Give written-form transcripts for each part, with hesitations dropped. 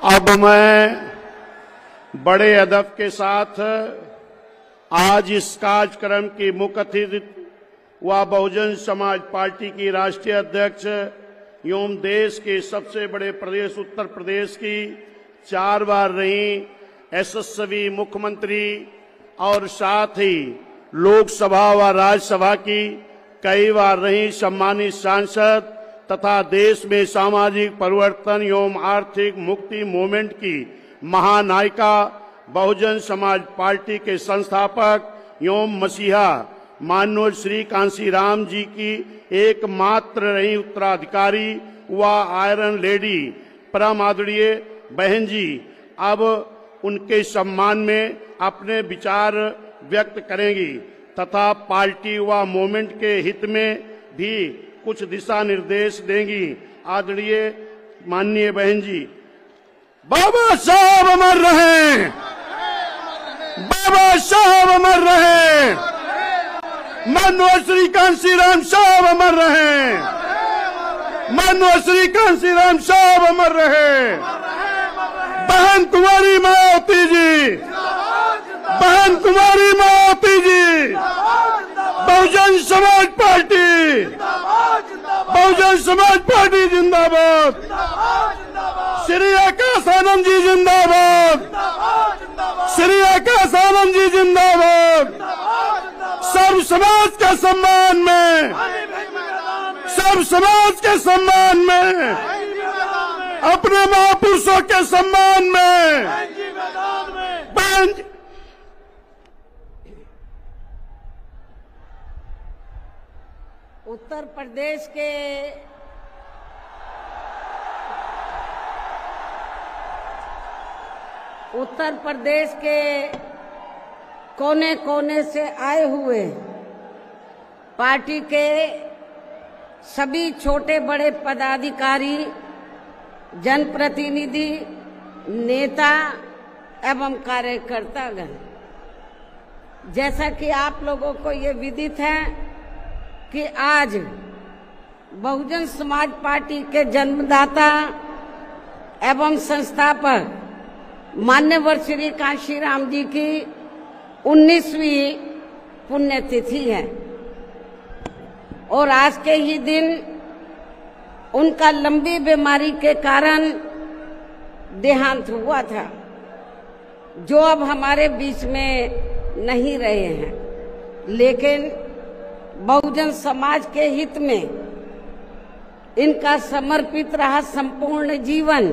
अब मैं बड़े अदब के साथ आज इस कार्यक्रम की मुख्य अतिथि व बहुजन समाज पार्टी की राष्ट्रीय अध्यक्ष एवं देश के सबसे बड़े प्रदेश उत्तर प्रदेश की 4 बार रही यशस्वी मुख्यमंत्री और साथ ही लोकसभा व राज्यसभा की कई बार रही सम्मानित सांसद तथा देश में सामाजिक परिवर्तन एवं आर्थिक मुक्ति मूवमेंट की महानायिका बहुजन समाज पार्टी के संस्थापक एवं मसीहा माननीय श्री कांशीराम जी की एकमात्र रही उत्तराधिकारी व आयरन लेडी परम आदरणीय बहन जी अब उनके सम्मान में अपने विचार व्यक्त करेंगी तथा पार्टी व मूवमेंट के हित में भी कुछ दिशा निर्देश देंगी। आदरणीय माननीय बहन जी। बाबा साहब अमर रहे, बाबा साहब अमर रहे, माननीय श्री कांशीराम साहब अमर रहे, माननीय श्री कांशीराम साहब अमर रहे। बहन कुमारी मायावती जी, बहन कुमारी मायावती जी, बहुजन समाज पार्टी, बहुजन समाज पार्टी जिंदाबाद। श्री आकाश आनंद जी जिंदाबाद, श्री आकाश आनंद जी जिंदाबाद। सर्व समाज के सम्मान में, सर्व समाज के सम्मान में, अपने महापुरुषों के सम्मान में बहन उत्तर प्रदेश के कोने कोने से आए हुए पार्टी के सभी छोटे बड़े पदाधिकारी, जनप्रतिनिधि, नेता एवं कार्यकर्तागण, जैसा कि आप लोगों को ये विदित है कि आज बहुजन समाज पार्टी के जन्मदाता एवं संस्थापक मान्यवर श्री कांशीराम जी की 19वीं पुण्यतिथि है और आज के ही दिन उनका लंबी बीमारी के कारण देहांत हुआ था, जो अब हमारे बीच में नहीं रहे हैं। लेकिन बहुजन समाज के हित में इनका समर्पित रहा संपूर्ण जीवन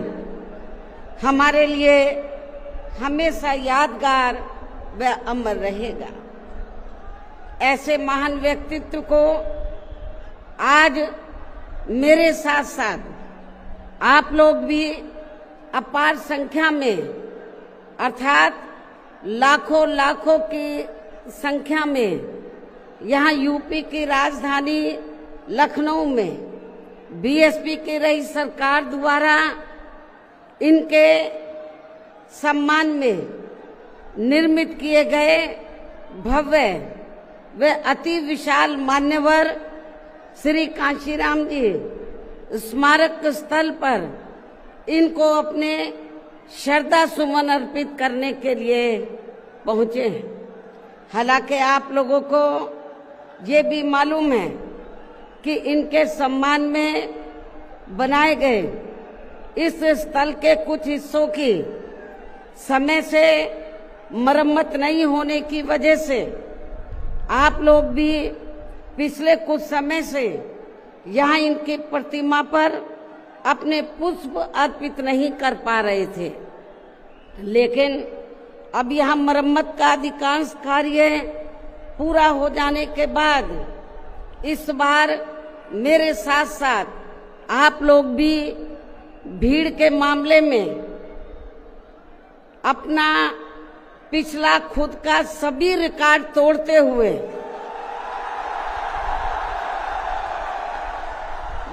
हमारे लिए हमेशा यादगार व अमर रहेगा। ऐसे महान व्यक्तित्व को आज मेरे साथ साथ आप लोग भी अपार संख्या में, अर्थात लाखों लाखों की संख्या में यहाँ यूपी की राजधानी लखनऊ में बीएसपी की रही सरकार द्वारा इनके सम्मान में निर्मित किए गए भव्य व अति विशाल मान्यवर श्री कांशीराम जी स्मारक स्थल पर इनको अपने श्रद्धा सुमन अर्पित करने के लिए पहुंचे हैं। हालांकि आप लोगों को ये भी मालूम है कि इनके सम्मान में बनाए गए इस स्थल के कुछ हिस्सों की समय से मरम्मत नहीं होने की वजह से आप लोग भी पिछले कुछ समय से यहाँ इनकी प्रतिमा पर अपने पुष्प अर्पित नहीं कर पा रहे थे। लेकिन अब यहाँ मरम्मत का अधिकांश कार्य पूरा हो जाने के बाद इस बार मेरे साथ साथ आप लोग भी भीड़ के मामले में अपना पिछला खुद का सभी रिकॉर्ड तोड़ते हुए,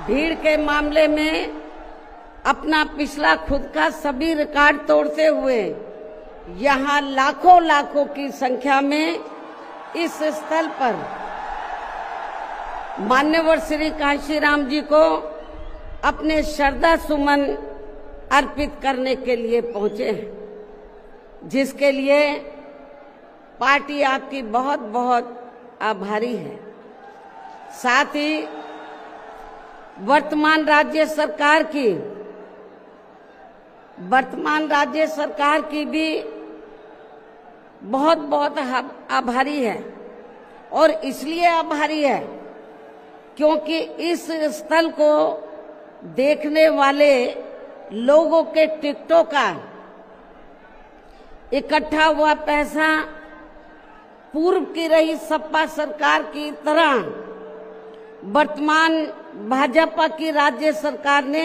भीड़ के मामले में अपना पिछला खुद का सभी रिकॉर्ड तोड़ते हुए यहाँ लाखों लाखों की संख्या में इस स्थल पर मान्यवर श्री कांशीराम जी को अपने श्रद्धा सुमन अर्पित करने के लिए पहुंचे हैं, जिसके लिए पार्टी आपकी बहुत बहुत आभारी है। साथ ही वर्तमान राज्य सरकार की भी बहुत बहुत आभारी है। और इसलिए आभारी है क्योंकि इस स्थल को देखने वाले लोगों के टिकटों का इकट्ठा हुआ पैसा पूर्व की रही सपा सरकार की तरह वर्तमान भाजपा की राज्य सरकार ने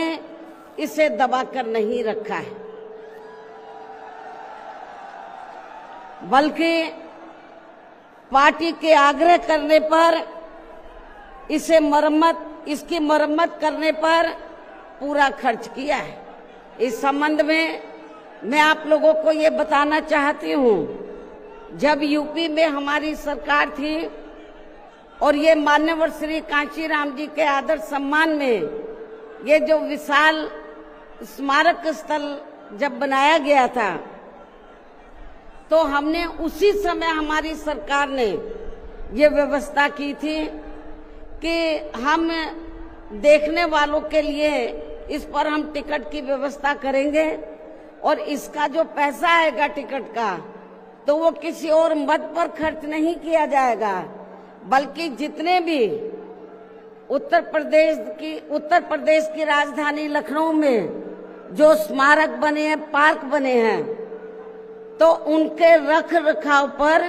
इसे दबाकर नहीं रखा है, बल्कि पार्टी के आग्रह करने पर इसकी मरम्मत करने पर पूरा खर्च किया है। इस संबंध में मैं आप लोगों को ये बताना चाहती हूँ, जब यूपी में हमारी सरकार थी और ये मान्यवर श्री कांशीराम जी के आदर सम्मान में ये जो विशाल स्मारक स्थल जब बनाया गया था, तो हमने उसी समय हमारी सरकार ने ये व्यवस्था की थी कि हम देखने वालों के लिए इस पर हम टिकट की व्यवस्था करेंगे और इसका जो पैसा आएगा टिकट का, तो वो किसी और मद पर खर्च नहीं किया जाएगा, बल्कि जितने भी उत्तर प्रदेश की राजधानी लखनऊ में जो स्मारक बने हैं, पार्क बने हैं, तो उनके रख रखाव पर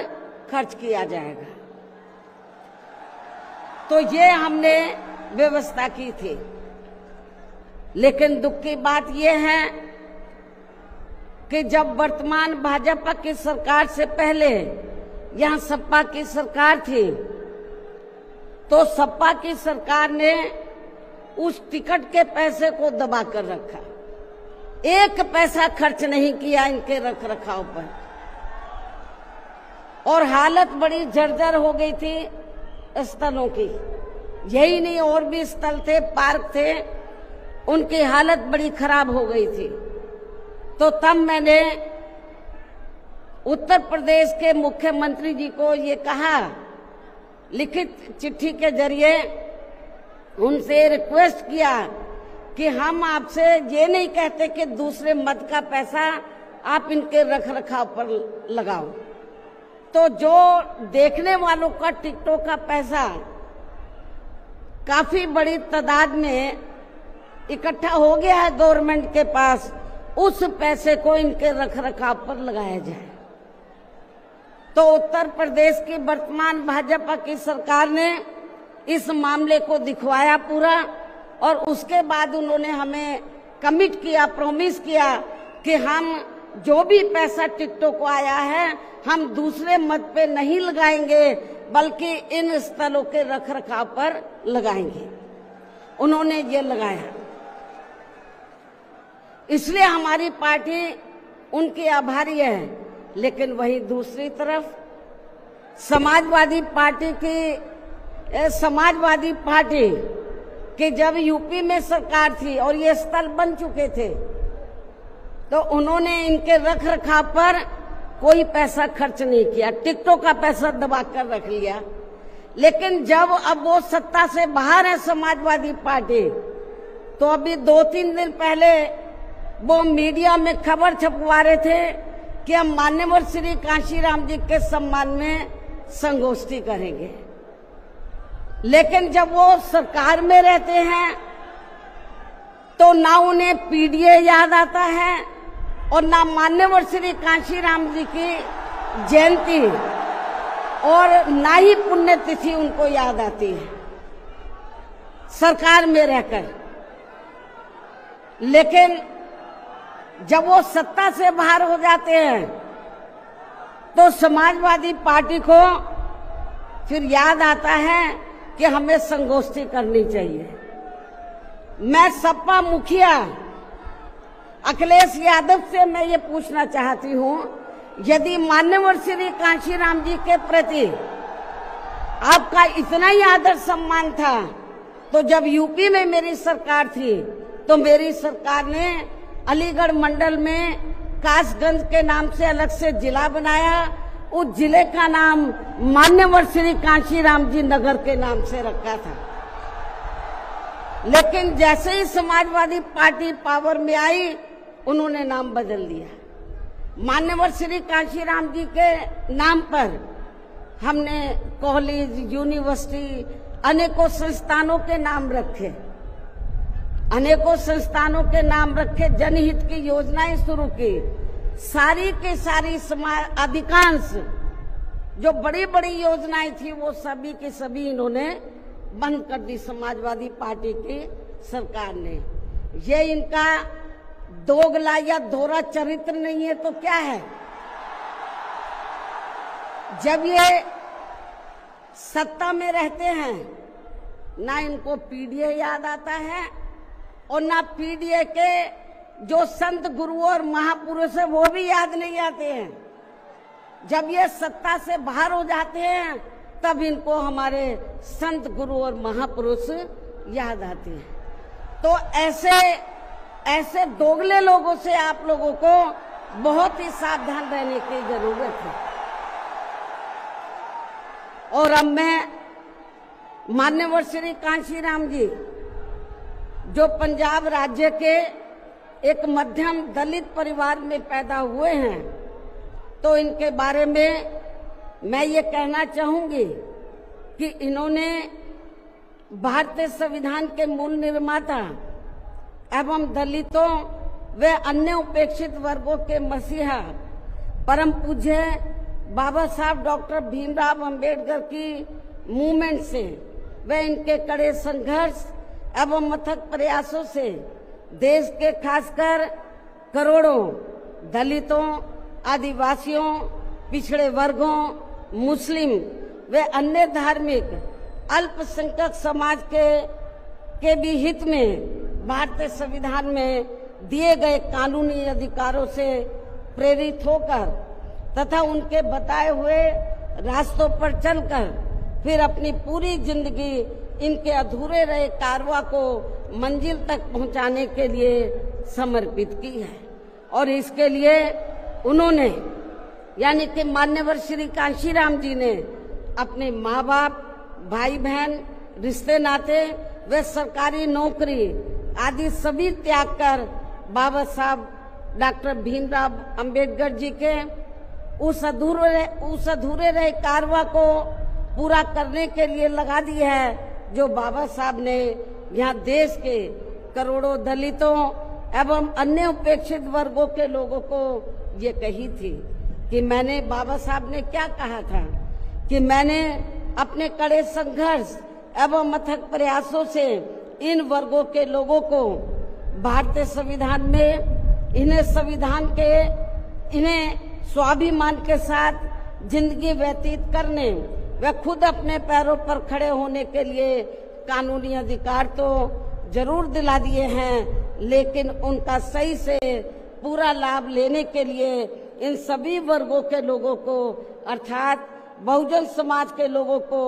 खर्च किया जाएगा। तो ये हमने व्यवस्था की थी। लेकिन दुख की बात यह है कि जब वर्तमान भाजपा की सरकार से पहले यहाँ सपा की सरकार थी, तो सपा की सरकार ने उस टिकट के पैसे को दबा कर रखा, एक पैसा खर्च नहीं किया इनके रख रखाव पर, और हालत बड़ी जर्जर हो गई थी स्थलों की। यही नहीं, और भी स्थल थे, पार्क थे, उनकी हालत बड़ी खराब हो गई थी। तो तब मैंने उत्तर प्रदेश के मुख्यमंत्री जी को ये कहा, लिखित चिट्ठी के जरिए उनसे रिक्वेस्ट किया कि हम आपसे ये नहीं कहते कि दूसरे मद का पैसा आप इनके रख रखाव पर लगाओ, तो जो देखने वालों का टिकटों का पैसा काफी बड़ी तादाद में इकट्ठा हो गया है गवर्नमेंट के पास, उस पैसे को इनके रख रखाव पर लगाया जाए। तो उत्तर प्रदेश की वर्तमान भाजपा की सरकार ने इस मामले को दिखवाया पूरा, और उसके बाद उन्होंने हमें कमिट किया, प्रॉमिस किया कि हम जो भी पैसा टिकटों को आया है हम दूसरे मद पे नहीं लगाएंगे, बल्कि इन स्थलों के रख रखाव पर लगाएंगे। उन्होंने ये लगाया, इसलिए हमारी पार्टी उनकी आभारी है। लेकिन वहीं दूसरी तरफ समाजवादी पार्टी की जब यूपी में सरकार थी और ये स्थल बन चुके थे, तो उन्होंने इनके रख रखाव पर कोई पैसा खर्च नहीं किया, टिकटों का पैसा दबा कर रख लिया। लेकिन जब अब वो सत्ता से बाहर है समाजवादी पार्टी, तो अभी 2-3 दिन पहले वो मीडिया में खबर छपवा रहे थे कि हम मान्यवर श्री कांशीराम जी के सम्मान में संगोष्ठी करेंगे। लेकिन जब वो सरकार में रहते हैं तो ना उन्हें पीडीए याद आता है और ना मान्यवर श्री कांशीराम जी की जयंती और ना ही पुण्यतिथि उनको याद आती है सरकार में रहकर। लेकिन जब वो सत्ता से बाहर हो जाते हैं तो समाजवादी पार्टी को फिर याद आता है कि हमें संगोष्ठी करनी चाहिए। मैं सपा मुखिया अखिलेश यादव से मैं ये पूछना चाहती हूँ, यदि मान्यवर श्री कांशीराम जी के प्रति आपका इतना ही आदर सम्मान था, तो जब यूपी में मेरी सरकार थी तो मेरी सरकार ने अलीगढ़ मंडल में कासगंज के नाम से अलग से जिला बनाया। उस जिले का नाम मान्यवर श्री कांशीराम जी नगर के नाम से रखा था। लेकिन जैसे ही समाजवादी पार्टी पावर में आई, उन्होंने नाम बदल दिया। मान्यवर श्री कांशीराम जी के नाम पर हमने कॉलेज, यूनिवर्सिटी, अनेकों संस्थानों के नाम रखे, अनेकों संस्थानों के नाम रखे, जनहित की योजनाएं शुरू की। सारी के सारी समाज अधिकांश जो बड़ी बड़ी योजनाएं थी वो सभी के सभी इन्होंने बंद कर दी समाजवादी पार्टी की सरकार ने। ये इनका दोगला या दोहरा चरित्र नहीं है तो क्या है? जब ये सत्ता में रहते हैं, ना इनको पीडीए याद आता है और ना पीडीए के जो संत गुरु और महापुरुष है वो भी याद नहीं आते हैं। जब ये सत्ता से बाहर हो जाते हैं तब इनको हमारे संत गुरु और महापुरुष याद आते हैं। तो ऐसे दोगले लोगों से आप लोगों को बहुत ही सावधान रहने की जरूरत है। और अब मैं मान्यवर श्री कांशीराम जी जो पंजाब राज्य के एक मध्यम दलित परिवार में पैदा हुए हैं, तो इनके बारे में मैं ये कहना चाहूंगी कि इन्होंने भारतीय संविधान के मूल निर्माता एवं दलितों व अन्य उपेक्षित वर्गों के मसीहा परम पूज्य बाबा साहब डॉक्टर भीमराव अंबेडकर की मूवमेंट से व इनके कड़े संघर्ष एवं अथक प्रयासों से देश के खासकर करोड़ों दलितों, आदिवासियों, पिछड़े वर्गों, मुस्लिम व अन्य धार्मिक अल्पसंख्यक समाज के भी हित में भारतीय संविधान में दिए गए कानूनी अधिकारों से प्रेरित होकर तथा उनके बताए हुए रास्तों पर चलकर फिर अपनी पूरी जिंदगी इनके अधूरे रहे कारवां को मंजिल तक पहुंचाने के लिए समर्पित की है। और इसके लिए उन्होंने यानी कि मान्यवर श्री कांशीराम जी ने अपने माँ बाप, भाई बहन, रिश्ते नाते व सरकारी नौकरी आदि सभी त्याग कर बाबा साहब डॉक्टर भीमराव अंबेडकर जी के उस अधूरे रहे कारवां को पूरा करने के लिए लगा दी है, जो बाबा साहब ने यहाँ देश के करोड़ों दलितों एवं अन्य उपेक्षित वर्गों के लोगों को ये कही थी कि मैंने, बाबा साहब ने क्या कहा था कि मैंने अपने कड़े संघर्ष एवं अथक प्रयासों से इन वर्गों के लोगों को भारतीय संविधान में इन्हें स्वाभिमान के साथ जिंदगी व्यतीत करने व खुद अपने पैरों पर खड़े होने के लिए कानूनी अधिकार तो जरूर दिला दिए हैं, लेकिन उनका सही से पूरा लाभ लेने के लिए इन सभी वर्गों के लोगों को अर्थात बहुजन समाज के लोगों को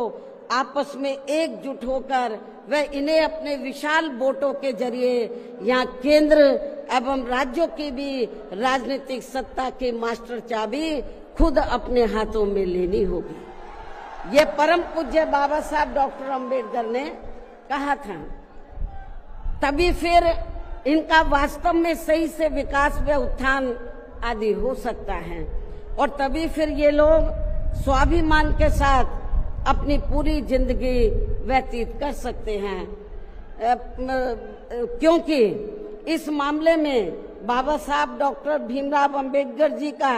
आपस में एकजुट होकर व इन्हें अपने विशाल वोटों के जरिए यहाँ केंद्र एवं राज्यों की भी राजनीतिक सत्ता की मास्टर चाबी खुद अपने हाथों में लेनी होगी। ये परम पूज्य बाबा साहब डॉक्टर अंबेडकर ने कहा था। तभी फिर इनका वास्तव में सही से विकास व उत्थान आदि हो सकता है और तभी फिर ये लोग स्वाभिमान के साथ अपनी पूरी जिंदगी व्यतीत कर सकते हैं, क्योंकि इस मामले में बाबा साहब डॉक्टर भीमराव अंबेडकर जी का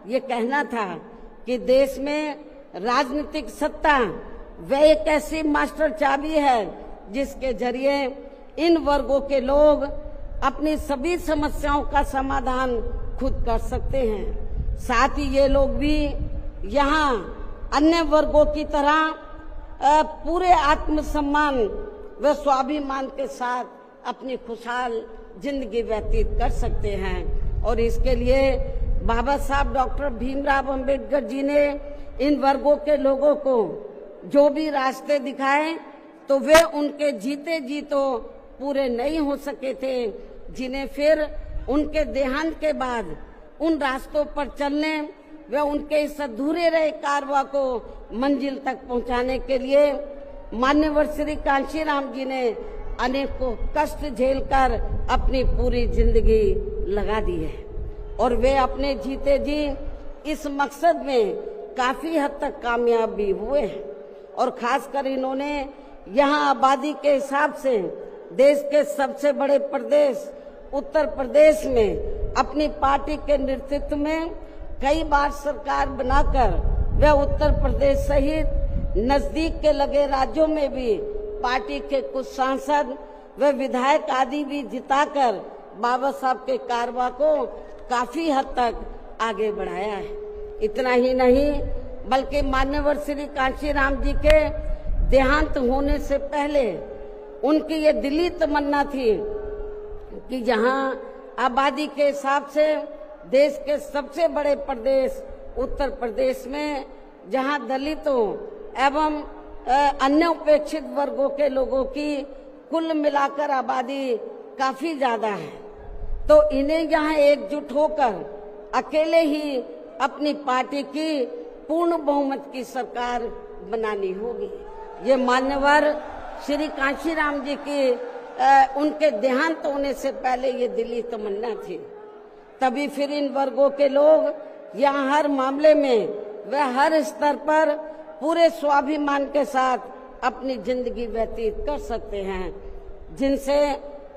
ये कहना था कि देश में राजनीतिक सत्ता वह एक ऐसी मास्टर चाबी है जिसके जरिए इन वर्गों के लोग अपनी सभी समस्याओं का समाधान खुद कर सकते हैं। साथ ही ये लोग भी यहाँ अन्य वर्गों की तरह पूरे आत्मसम्मान व स्वाभिमान के साथ अपनी खुशहाल जिंदगी व्यतीत कर सकते हैं। और इसके लिए बाबा साहब डॉक्टर भीमराव अंबेडकर जी ने इन वर्गों के लोगों को जो भी रास्ते दिखाए तो वे उनके जीते जी तो पूरे नहीं हो सके थे, जिन्हें फिर उनके देहांत के बाद उन रास्तों पर चलने व उनके इस अधूरे रहे कारवां को मंजिल तक पहुंचाने के लिए मान्यवर श्री कांशीराम जी ने अनेकों कष्ट झेलकर अपनी पूरी जिंदगी लगा दी है और वे अपने जीते जी इस मकसद में काफी हद तक कामयाब भी हुए हैं। और खासकर इन्होंने यहाँ आबादी के हिसाब से देश के सबसे बड़े प्रदेश उत्तर प्रदेश में अपनी पार्टी के नेतृत्व में कई बार सरकार बनाकर वे उत्तर प्रदेश सहित नजदीक के लगे राज्यों में भी पार्टी के कुछ सांसद व विधायक आदि भी जिताकर बाबा साहब के कारवां को काफी हद तक आगे बढ़ाया है। इतना ही नहीं बल्कि मान्यवर श्री कांशीराम जी के देहांत होने से पहले उनकी ये दिली तमन्ना थी कि जहां आबादी के हिसाब से देश के सबसे बड़े प्रदेश उत्तर प्रदेश में जहां दलितों एवं अन्य उपेक्षित वर्गों के लोगों की कुल मिलाकर आबादी काफी ज्यादा है, तो इन्हें यहाँ एकजुट होकर अकेले ही अपनी पार्टी की पूर्ण बहुमत की सरकार बनानी होगी। ये मान्यवर श्री कांशीराम जी की उनके देहांत होने से पहले ये दिली तमन्ना थी। तभी फिर इन वर्गों के लोग यहाँ हर मामले में व हर स्तर पर पूरे स्वाभिमान के साथ अपनी जिंदगी व्यतीत कर सकते हैं, जिनसे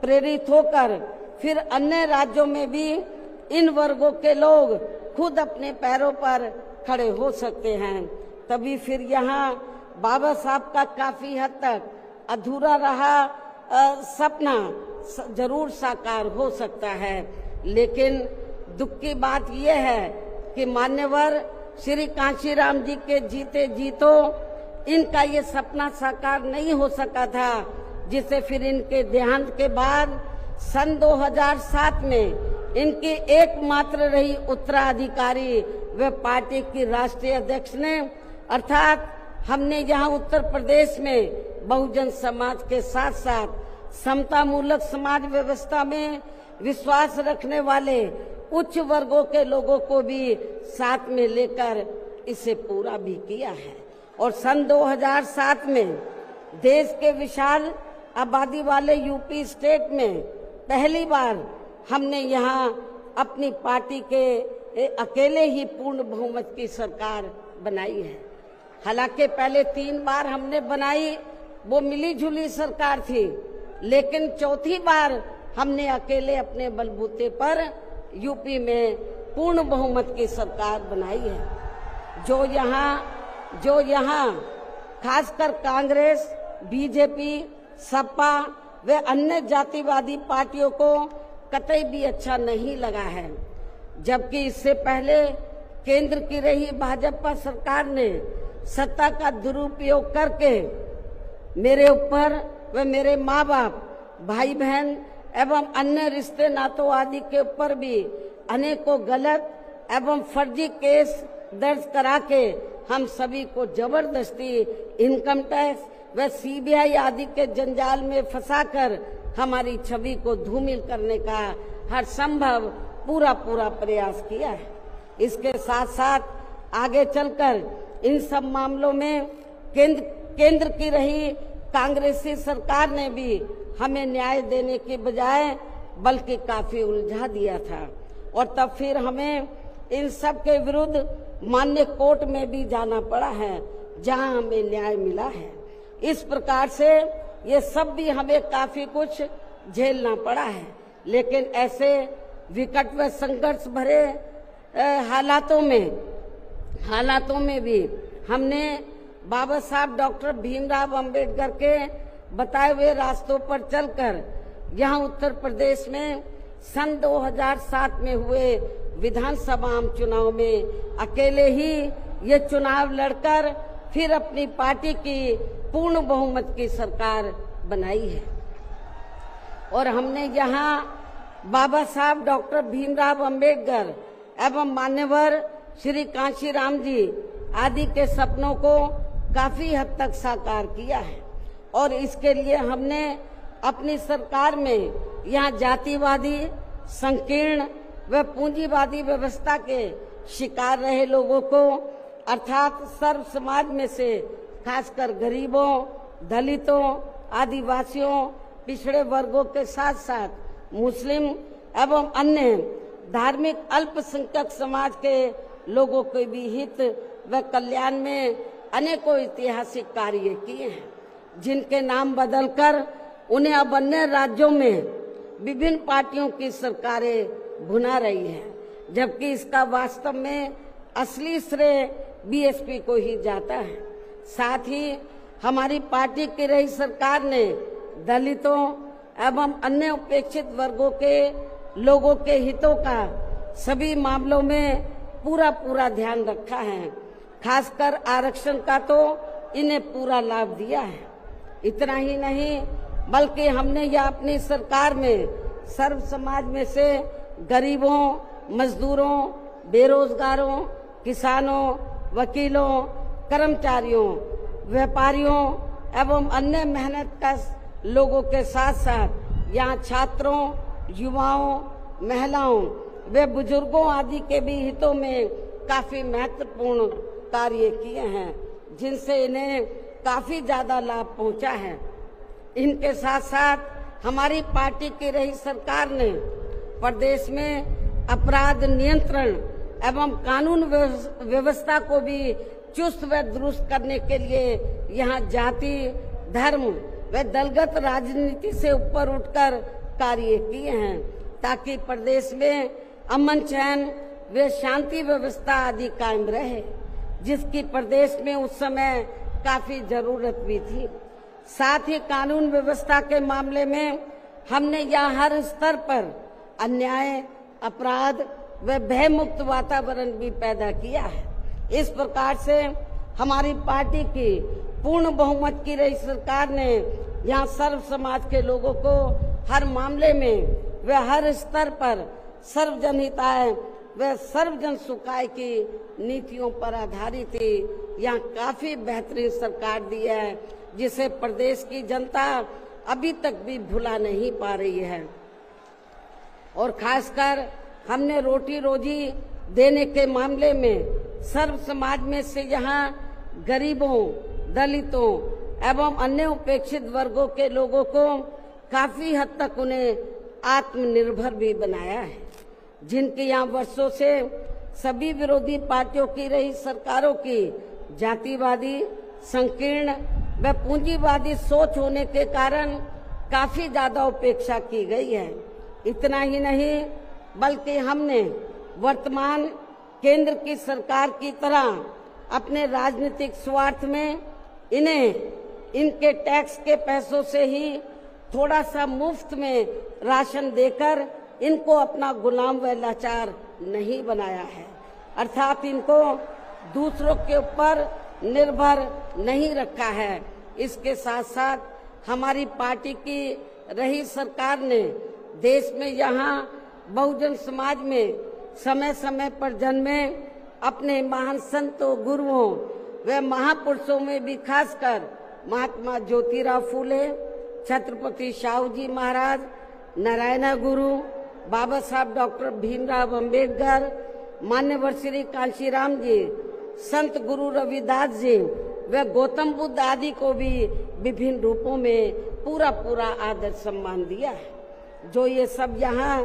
प्रेरित होकर फिर अन्य राज्यों में भी इन वर्गों के लोग खुद अपने पैरों पर खड़े हो सकते हैं। तभी फिर यहाँ बाबा साहब का काफी हद तक अधूरा रहा सपना जरूर साकार हो सकता है। लेकिन दुख की बात यह है कि मान्यवर श्री कांशीराम जी के जीते जीतो इनका ये सपना साकार नहीं हो सका था, जिसे फिर इनके देहांत के बाद सन 2007 में इनकी एकमात्र रही उत्तराधिकारी व पार्टी की राष्ट्रीय अध्यक्ष ने, अर्थात हमने यहाँ उत्तर प्रदेश में बहुजन समाज के साथ साथ समता मूलक समाज व्यवस्था में विश्वास रखने वाले उच्च वर्गों के लोगों को भी साथ में लेकर इसे पूरा भी किया है। और सन 2007 में देश के विशाल आबादी वाले यूपी स्टेट में पहली बार हमने यहाँ अपनी पार्टी के अकेले ही पूर्ण बहुमत की सरकार बनाई है। हालांकि पहले 3 बार हमने बनाई, वो मिली जुली सरकार थी, लेकिन चौथी बार हमने अकेले अपने बलबूते पर यूपी में पूर्ण बहुमत की सरकार बनाई है। जो यहाँ खासकर कांग्रेस, बीजेपी, सपा व अन्य जातिवादी पार्टियों को कतई भी अच्छा नहीं लगा है, जबकि इससे पहले केंद्र की रही भाजपा सरकार ने सत्ता का दुरुपयोग करके मेरे ऊपर व मेरे माँ बाप, भाई बहन एवं अन्य रिश्ते नातों आदि के ऊपर भी अनेकों गलत एवं फर्जी केस दर्ज करा के हम सभी को जबरदस्ती इनकम टैक्स व सीबीआई आदि के जंजाल में फंसाकर हमारी छवि को धूमिल करने का हर संभव पूरा प्रयास किया है। इसके साथ साथ आगे चलकर इन सब मामलों में केंद्र की रही कांग्रेसी सरकार ने भी हमें न्याय देने के बजाय बल्कि काफी उलझा दिया था, और तब फिर हमें इन सब के विरुद्ध मान्य कोर्ट में भी जाना पड़ा है, जहां हमें न्याय मिला है। इस प्रकार से ये सब भी हमें काफी कुछ झेलना पड़ा है। लेकिन ऐसे विकट व संघर्ष भरे हालातों में भी हमने बाबा साहब डॉक्टर भीमराव अंबेडकर के बताए हुए रास्तों पर चलकर यहाँ उत्तर प्रदेश में सन 2007 में हुए विधानसभा चुनाव में अकेले ही ये चुनाव लड़कर फिर अपनी पार्टी की पूर्ण बहुमत की सरकार बनाई है। और हमने यहाँ बाबा साहब डॉक्टर भीमराव अंबेडकर एवं मान्यवर श्री कांशीराम जी आदि के सपनों को काफी हद तक साकार किया है। और इसके लिए हमने अपनी सरकार में यहाँ जातिवादी संकीर्ण व पूंजीवादी व्यवस्था के शिकार रहे लोगों को अर्थात सर्व समाज में से खासकर गरीबों, दलितों, आदिवासियों, पिछड़े वर्गों के साथ साथ मुस्लिम एवं अन्य धार्मिक अल्पसंख्यक समाज के लोगों के भी हित व कल्याण में अनेकों ऐतिहासिक कार्य किए हैं, जिनके नाम बदलकर उन्हें अब अन्य राज्यों में विभिन्न पार्टियों की सरकारें भुना रही हैं, जबकि इसका वास्तव में असली श्रेय बीएसपी को ही जाता है। साथ ही हमारी पार्टी की रही सरकार ने दलितों एवं अन्य उपेक्षित वर्गों के लोगों के हितों का सभी मामलों में पूरा ध्यान रखा है। खासकर आरक्षण का तो इन्हें पूरा लाभ दिया है। इतना ही नहीं बल्कि हमने यह अपनी सरकार में सर्व समाज में से गरीबों, मजदूरों, बेरोजगारों, किसानों, वकीलों, कर्मचारियों, व्यापारियों एवं अन्य मेहनतकश लोगों के साथ साथ यहाँ छात्रों, युवाओं, महिलाओं व बुजुर्गों आदि के भी हितों में काफी महत्वपूर्ण कार्य किए हैं, जिनसे इन्हें काफी ज्यादा लाभ पहुंचा है। इनके साथ साथ हमारी पार्टी की रही सरकार ने प्रदेश में अपराध नियंत्रण एवं कानून व्यवस्था को भी चुस्त व दुरुस्त करने के लिए यहाँ जाति, धर्म व दलगत राजनीति से ऊपर उठकर कार्य किए हैं, ताकि प्रदेश में अमन चैन व शांति व्यवस्था आदि कायम रहे, जिसकी प्रदेश में उस समय काफी जरूरत भी थी। साथ ही कानून व्यवस्था के मामले में हमने यहाँ हर स्तर पर अन्याय, अपराध व भय मुक्त वातावरण भी पैदा किया है। इस प्रकार से हमारी पार्टी की पूर्ण बहुमत की रही सरकार ने यहाँ सर्व समाज के लोगों को हर मामले में व हर स्तर पर सर्वजन हिताय व सर्वजन सुखाय की नीतियों पर आधारित ही यहाँ काफी बेहतरीन सरकार दी है, जिसे प्रदेश की जनता अभी तक भी भुला नहीं पा रही है। और खासकर हमने रोटी रोजी देने के मामले में सर्व समाज में से यहाँ गरीबों, दलितों एवं अन्य उपेक्षित वर्गों के लोगों को काफी हद तक उन्हें आत्मनिर्भर भी बनाया है, जिनके यहाँ वर्षों से सभी विरोधी पार्टियों की रही सरकारों की जातिवादी, संकीर्ण व पूंजीवादी सोच होने के कारण काफी ज्यादा उपेक्षा की गई है। इतना ही नहीं बल्कि हमने वर्तमान केंद्र की सरकार की तरह अपने राजनीतिक स्वार्थ में इनके टैक्स के पैसों से ही थोड़ा सा मुफ्त में राशन देकर इनको अपना गुलाम व लाचार नहीं बनाया है, अर्थात इनको दूसरों के ऊपर निर्भर नहीं रखा है। इसके साथ साथ हमारी पार्टी की रही सरकार ने देश में यहाँ बहुजन समाज में समय समय पर जन्मे अपने महान संतों, गुरुओं व महापुरुषों में भी खासकर महात्मा ज्योतिराव फूले, छत्रपति शाहू जी महाराज, नारायण गुरु, बाबा साहब डॉक्टर भीमराव अंबेडकर, मान्यवर श्री कांशीराम जी, संत गुरु रविदास जी व गौतम बुद्ध आदि को भी विभिन्न रूपों में पूरा आदर सम्मान दिया है। जो ये सब यहाँ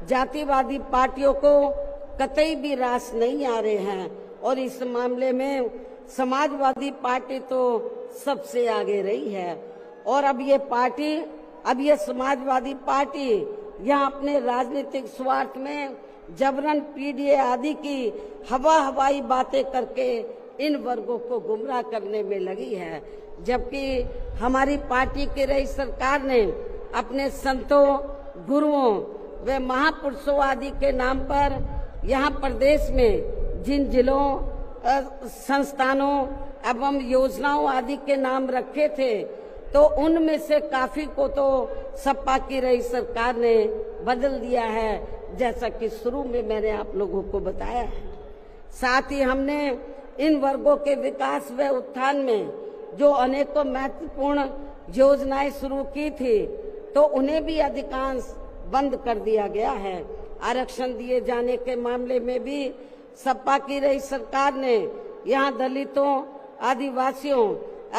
जातिवादी पार्टियों को कतई भी रास नहीं आ रहे हैं, और इस मामले में समाजवादी पार्टी तो सबसे आगे रही है। और अब ये समाजवादी पार्टी यहाँ अपने राजनीतिक स्वार्थ में जबरन पीडीए आदि की हवाई बातें करके इन वर्गों को गुमराह करने में लगी है, जबकि हमारी पार्टी की रही सरकार ने अपने संतों, गुरुओं व महापुरुषों आदि के नाम पर यहाँ प्रदेश में जिन जिलों, संस्थानों एवं योजनाओं आदि के नाम रखे थे, तो उनमें से काफी को तो सपा की रही सरकार ने बदल दिया है, जैसा कि शुरू में मैंने आप लोगों को बताया है। साथ ही हमने इन वर्गों के विकास व उत्थान में जो अनेकों महत्वपूर्ण योजनाएं शुरू की थी, तो उन्हें भी अधिकांश बंद कर दिया गया है। आरक्षण दिए जाने के मामले में भी सपा की रही सरकार ने यहाँ दलितों, आदिवासियों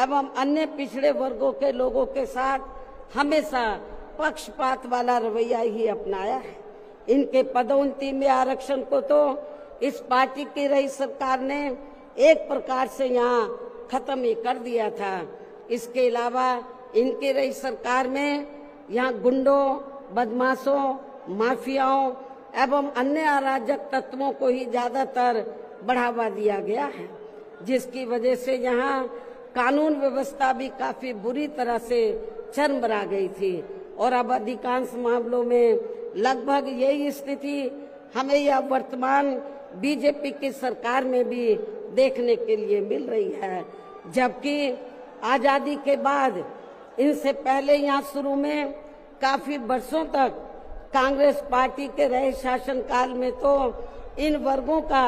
एवं अन्य पिछड़े वर्गों के लोगों के साथ हमेशा पक्षपात वाला रवैया ही अपनाया है। इनके पदोन्नति में आरक्षण को तो इस पार्टी की रही सरकार ने एक प्रकार से यहाँ खत्म ही कर दिया था। इसके अलावा इनकी रही सरकार में यहाँ गुंडों, बदमाशों, माफियाओं एवं अन्य अराजक तत्वों को ही ज्यादातर बढ़ावा दिया गया है, जिसकी वजह से यहाँ कानून व्यवस्था भी काफी बुरी तरह से चरमरा गई थी। और अब अधिकांश मामलों में लगभग यही स्थिति हमें यह वर्तमान बीजेपी की सरकार में भी देखने के लिए मिल रही है। जबकि आजादी के बाद, इनसे पहले यहाँ शुरू में काफी वर्षों तक कांग्रेस पार्टी के रहे शासनकाल में तो इन वर्गों का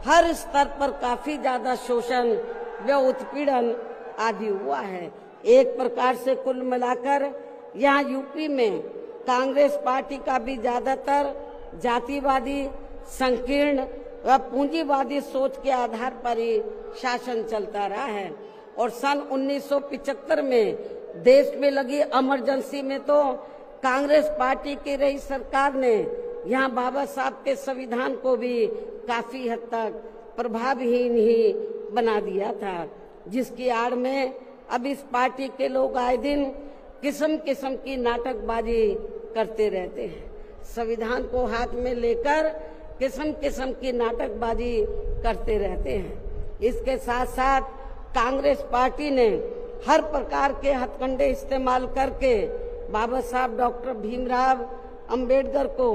हर स्तर पर काफी ज्यादा शोषण व उत्पीड़न आदि हुआ है। एक प्रकार से कुल मिलाकर यहाँ यूपी में कांग्रेस पार्टी का भी ज्यादातर जातिवादी, संकीर्ण व पूंजीवादी सोच के आधार पर ही शासन चलता रहा है। और सन 1975 में देश में लगी इमरजेंसी में तो कांग्रेस पार्टी की रही सरकार ने यहाँ बाबा साहब के संविधान को भी काफी हद तक प्रभावहीन ही बना दिया था, जिसकी आड़ में अब इस पार्टी के लोग आए दिन किस्म किस्म की नाटकबाजी करते रहते हैं। संविधान को हाथ में लेकर किस्म किस्म की नाटकबाजी करते रहते हैं। इसके साथ साथ कांग्रेस पार्टी ने हर प्रकार के हथकंडे इस्तेमाल करके बाबा साहब डॉक्टर भीमराव अंबेडकर को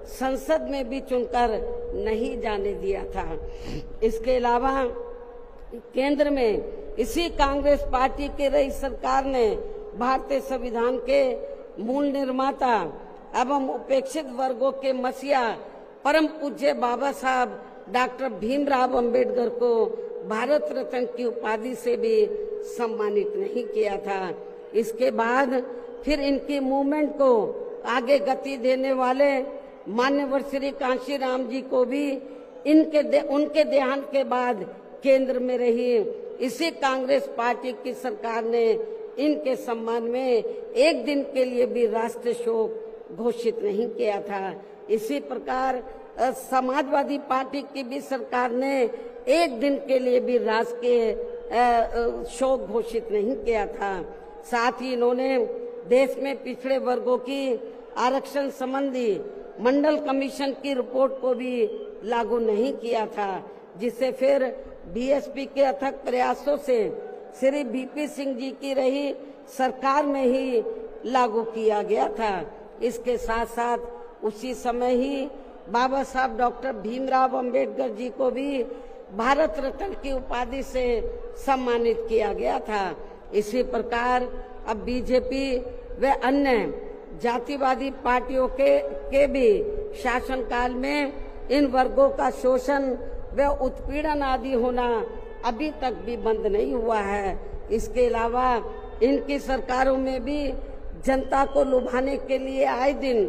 संसद में भी चुनकर नहीं जाने दिया था। इसके अलावा केंद्र में इसी कांग्रेस पार्टी की रही सरकार ने भारतीय संविधान के मूल निर्माता एवं उपेक्षित वर्गों के मसीहा परम पूज्य बाबा साहब डॉक्टर भीमराव अंबेडकर को भारत रत्न की उपाधि से भी सम्मानित नहीं किया था। इसके बाद फिर इनकी मूवमेंट को आगे गति देने वाले मान्यवर श्री कांशीराम जी को भी उनके देहांत के बाद केंद्र में रही इसी कांग्रेस पार्टी की सरकार ने इनके सम्मान में एक दिन के लिए भी राष्ट्रीय शोक घोषित नहीं किया था। इसी प्रकार समाजवादी पार्टी की भी सरकार ने एक दिन के लिए भी राष्ट्रीय शोक घोषित नहीं किया था। साथ ही इन्होंने देश में पिछड़े वर्गों की आरक्षण संबंधी मंडल कमीशन की रिपोर्ट को भी लागू नहीं किया था, जिसे फिर बीएसपी के अथक प्रयासों से श्री बीपी सिंह जी की रही सरकार में ही लागू किया गया था। इसके साथ साथ उसी समय ही बाबा साहब डॉक्टर भीमराव अंबेडकर जी को भी भारत रत्न की उपाधि से सम्मानित किया गया था। इसी प्रकार अब बीजेपी व अन्य जातिवादी पार्टियों के भी शासनकाल में इन वर्गों का शोषण व उत्पीड़न आदि होना अभी तक भी बंद नहीं हुआ है। इसके अलावा इनकी सरकारों में भी जनता को लुभाने के लिए आए दिन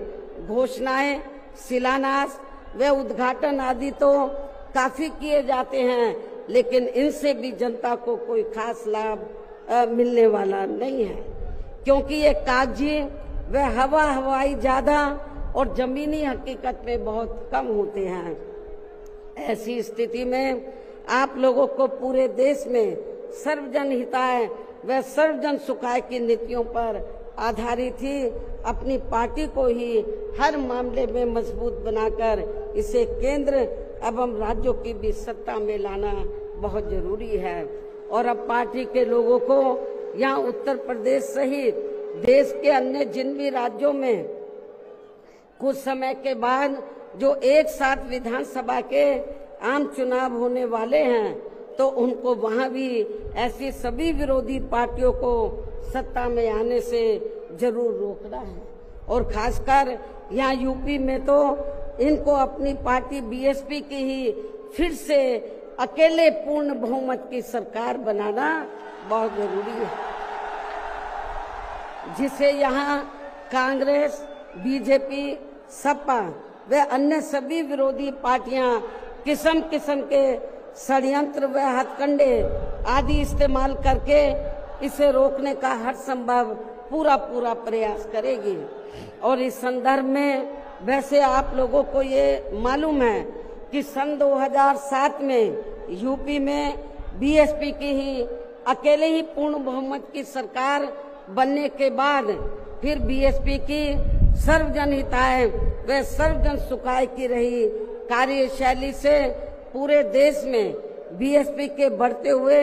घोषणाएं, शिलान्यास व उद्घाटन आदि तो काफी किए जाते हैं, लेकिन इनसे भी जनता को कोई खास लाभ मिलने वाला नहीं है, क्योंकि ये कागजी व हवाई ज्यादा और जमीनी हकीकत में बहुत कम होते हैं। ऐसी स्थिति में आप लोगों को पूरे देश में सर्वजन हिताय व सर्वजन सुखाय की नीतियों पर आधारित ही अपनी पार्टी को ही हर मामले में मजबूत बनाकर इसे केंद्र एवं राज्यों की भी सत्ता में लाना बहुत जरूरी है। और अब पार्टी के लोगों को यहाँ उत्तर प्रदेश सहित देश के अन्य जिन भी राज्यों में कुछ समय के बाद जो एक साथ विधानसभा के आम चुनाव होने वाले हैं, तो उनको वहां भी ऐसी सभी विरोधी पार्टियों को सत्ता में आने से जरूर रोकना है। और खासकर यहाँ यूपी में तो इनको अपनी पार्टी बीएसपी की ही फिर से अकेले पूर्ण बहुमत की सरकार बनाना बहुत जरूरी है, जिसे यहाँ कांग्रेस, बीजेपी सपा व अन्य सभी विरोधी पार्टियां किस्म किस्म के षड्यंत्र व हथकंडे आदि इस्तेमाल करके इसे रोकने का हर संभव पूरा प्रयास करेगी। और इस संदर्भ में वैसे आप लोगों को ये मालूम है कि सन 2007 में यूपी में बीएसपी की ही अकेले ही पूर्ण बहुमत की सरकार बनने के बाद फिर बीएसपी की सर्वजन हिताय व सर्वजन सुखाय की रही कार्यशैली से पूरे देश में बीएसपी के बढ़ते हुए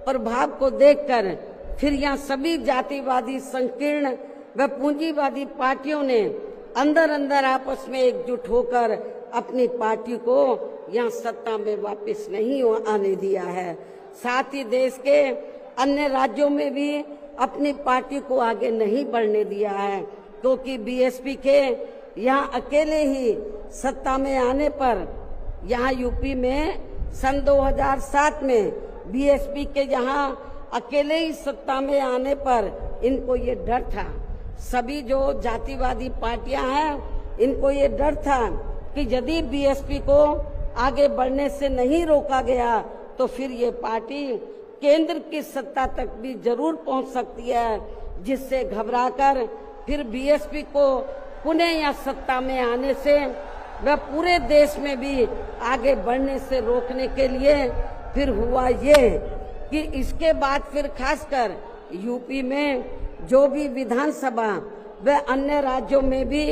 प्रभाव को देखकर फिर यहाँ सभी जातिवादी संकीर्ण व पूंजीवादी पार्टियों ने अंदर अंदर आपस में एकजुट होकर अपनी पार्टी को यहाँ सत्ता में वापस नहीं आने दिया है। साथ ही देश के अन्य राज्यों में भी अपनी पार्टी को आगे नहीं बढ़ने दिया है, क्योंकि बीएसपी के यहाँ अकेले ही सत्ता में आने पर यहाँ यूपी में सन 2007 में बीएसपी के यहाँ अकेले ही सत्ता में आने पर इनको ये डर था, सभी जो जातिवादी पार्टियां हैं इनको ये डर था कि यदि बीएसपी को आगे बढ़ने से नहीं रोका गया तो फिर ये पार्टी केंद्र की सत्ता तक भी जरूर पहुंच सकती है, जिससे घबराकर फिर बीएसपी को पुनः या सत्ता में आने से व पूरे देश में भी आगे बढ़ने से रोकने के लिए फिर हुआ ये कि इसके बाद फिर खासकर यूपी में जो भी विधानसभा व अन्य राज्यों में भी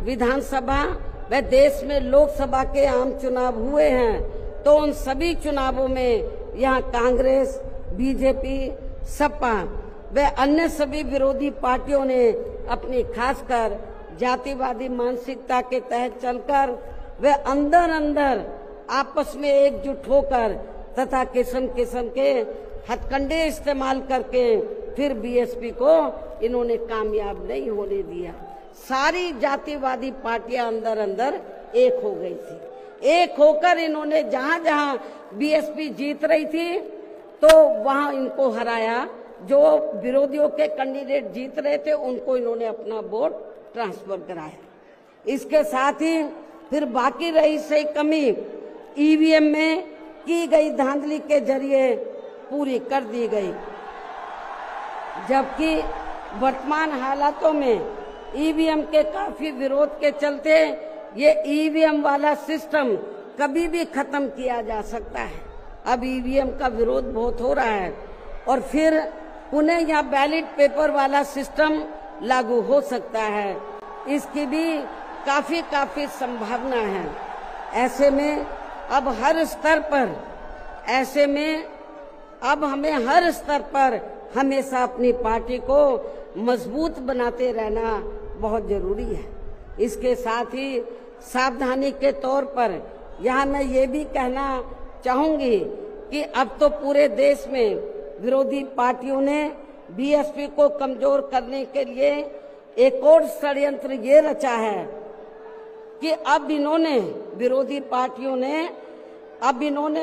विधानसभा व देश में लोकसभा के आम चुनाव हुए हैं, तो उन सभी चुनावों में यहाँ कांग्रेस, बीजेपी, सपा व अन्य सभी विरोधी पार्टियों ने अपनी खासकर जातिवादी मानसिकता के तहत चलकर वे अंदर अंदर आपस में एकजुट होकर तथा किस्म किस्म के हथकंडे इस्तेमाल करके फिर बीएसपी को इन्होंने कामयाब नहीं होने दिया। सारी जातिवादी पार्टियां अंदर अंदर एक हो गई थी। एक होकर इन्होंने जहां जहां बीएसपी जीत रही थी तो वहां इनको हराया, जो विरोधियों के कैंडिडेट जीत रहे थे उनको इन्होंने अपना वोट ट्रांसफर कराया। इसके साथ ही फिर बाकी रही सही कमी ईवीएम में की गई धांधली के जरिए पूरी कर दी गई, जबकि वर्तमान हालातों में ईवीएम के काफी विरोध के चलते ये ईवीएम वाला सिस्टम कभी भी खत्म किया जा सकता है। अब ईवीएम का विरोध बहुत हो रहा है और फिर पुनः यहाँ बैलेट पेपर वाला सिस्टम लागू हो सकता है, इसकी भी काफी संभावना है। ऐसे में अब हर स्तर पर हमेशा अपनी पार्टी को मजबूत बनाते रहना बहुत जरूरी है। इसके साथ ही सावधानी के तौर पर यहाँ मैं ये भी कहना चाहूंगी कि अब तो पूरे देश में विरोधी पार्टियों ने बीएसपी को कमजोर करने के लिए एक और षड्यंत्र ये रचा है कि अब विरोधी पार्टियों ने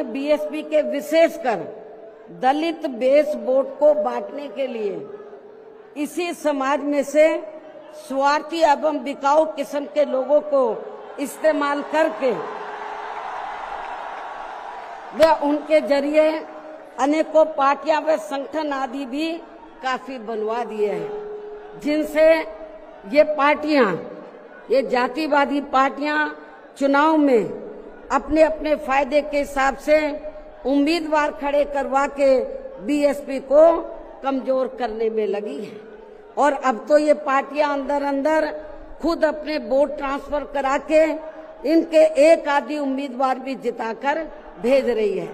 बीएसपी के विशेषकर दलित बेस वोट को बांटने के लिए इसी समाज में से स्वार्थी एवं बिकाऊ किस्म के लोगों को इस्तेमाल करके वे उनके जरिए अनेकों पार्टियां व संगठन आदि भी काफी बनवा दिए हैं, जिनसे ये जातिवादी पार्टियां चुनाव में अपने अपने फायदे के हिसाब से उम्मीदवार खड़े करवा के बीएसपी को कमजोर करने में लगी है। और अब तो ये पार्टियां अंदर अंदर खुद अपने वोट ट्रांसफर करा के इनके एक आदि उम्मीदवार भी जिताकर भेज रही है,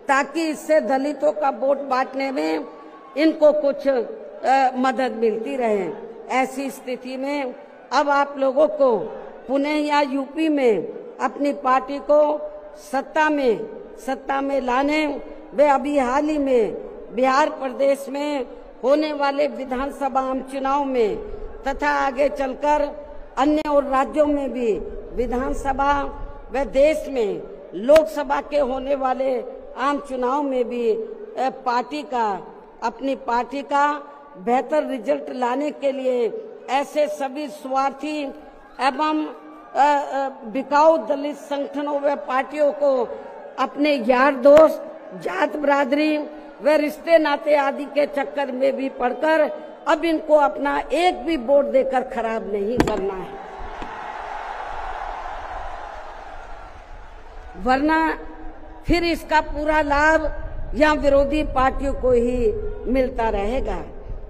ताकि इससे दलितों का वोट बांटने में इनको कुछ मदद मिलती रहे। ऐसी स्थिति में अब आप लोगों को पुणे या यूपी में अपनी पार्टी को सत्ता में लाने व अभी हाल ही में बिहार प्रदेश में होने वाले विधानसभा आम चुनाव में तथा आगे चलकर अन्य और राज्यों में भी विधानसभा व देश में लोकसभा के होने वाले आम चुनाव में भी अपनी पार्टी का बेहतर रिजल्ट लाने के लिए ऐसे सभी स्वार्थी एवं बिकाऊ दलित संगठनों व पार्टियों को अपने यार दोस्त, जात बरादरी व रिश्ते नाते आदि के चक्कर में भी पड़कर अब इनको अपना एक भी वोट देकर खराब नहीं करना है, वरना फिर इसका पूरा लाभ या विरोधी पार्टियों को ही मिलता रहेगा।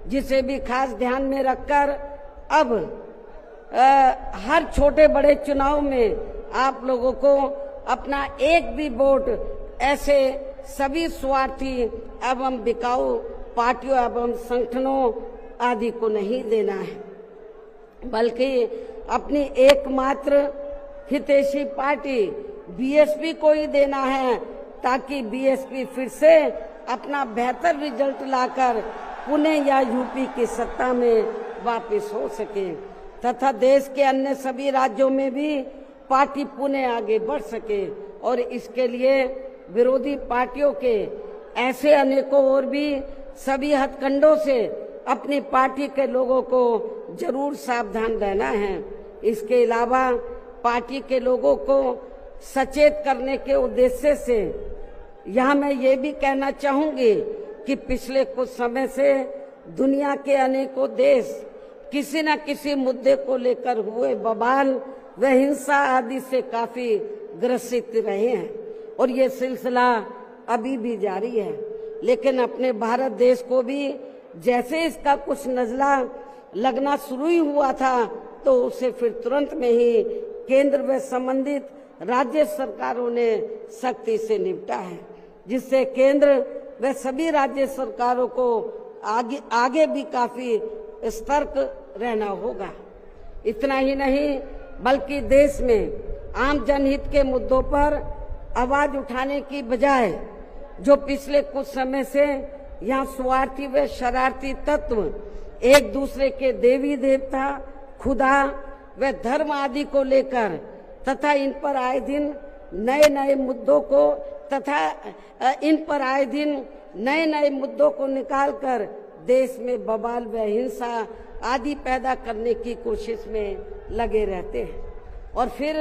जिसे भी खास ध्यान में रखकर अब हर छोटे बड़े चुनाव में आप लोगों को अपना एक भी वोट ऐसे सभी स्वार्थी एवं बिकाऊ पार्टियों एवं संगठनों आदि को नहीं देना है, बल्कि अपनी एकमात्र हितैषी पार्टी बीएसपी को ही देना है, ताकि बीएसपी फिर से अपना बेहतर रिजल्ट लाकर पुणे या यूपी की सत्ता में वापस हो सके तथा देश के अन्य सभी राज्यों में भी पार्टी पुणे आगे बढ़ सके। और इसके लिए विरोधी पार्टियों के ऐसे अनेकों और भी सभी हथकंडों से अपनी पार्टी के लोगों को जरूर सावधान रहना है। इसके अलावा पार्टी के लोगों को सचेत करने के उद्देश्य से यहाँ मैं ये भी कहना चाहूंगी कि पिछले कुछ समय से दुनिया के अनेकों देश किसी न किसी मुद्दे को लेकर हुए बवाल व हिंसा आदि से काफी ग्रसित रहे हैं और ये सिलसिला अभी भी जारी है। लेकिन अपने भारत देश को भी जैसे इसका कुछ नजला लगना शुरू ही हुआ था तो उसे फिर तुरंत में ही केंद्र व संबंधित राज्य सरकारों ने सख्ती से निपटा है, जिससे केंद्र व सभी राज्य सरकारों को आगे भी काफी सतर्क रहना होगा। इतना ही नहीं बल्कि देश में आम जनहित के मुद्दों पर आवाज उठाने की बजाय जो पिछले कुछ समय से यहाँ स्वार्थी व शरारती तत्व एक दूसरे के देवी देवता, खुदा व धर्म आदि को लेकर तथा इन पर आए दिन नए नए मुद्दों को निकालकर देश में बवाल व हिंसा आदि पैदा करने की कोशिश में लगे रहते हैं और फिर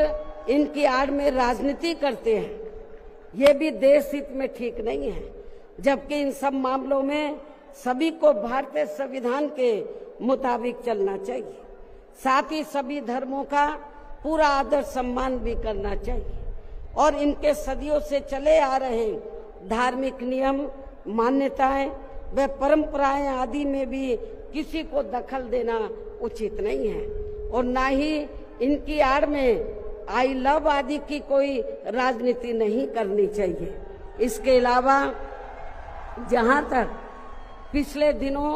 इनकी आड़ में राजनीति करते हैं। ये भी देश हित में ठीक नहीं है, जबकि इन सब मामलों में सभी को भारतीय संविधान के मुताबिक चलना चाहिए। साथ ही सभी धर्मों का पूरा आदर सम्मान भी करना चाहिए और इनके सदियों से चले आ रहे धार्मिक नियम, मान्यताएं व परंपराएं आदि में भी किसी को दखल देना उचित नहीं है और ना ही इनकी आड़ में आई लव आदि की कोई राजनीति नहीं करनी चाहिए। इसके अलावा जहां तक पिछले दिनों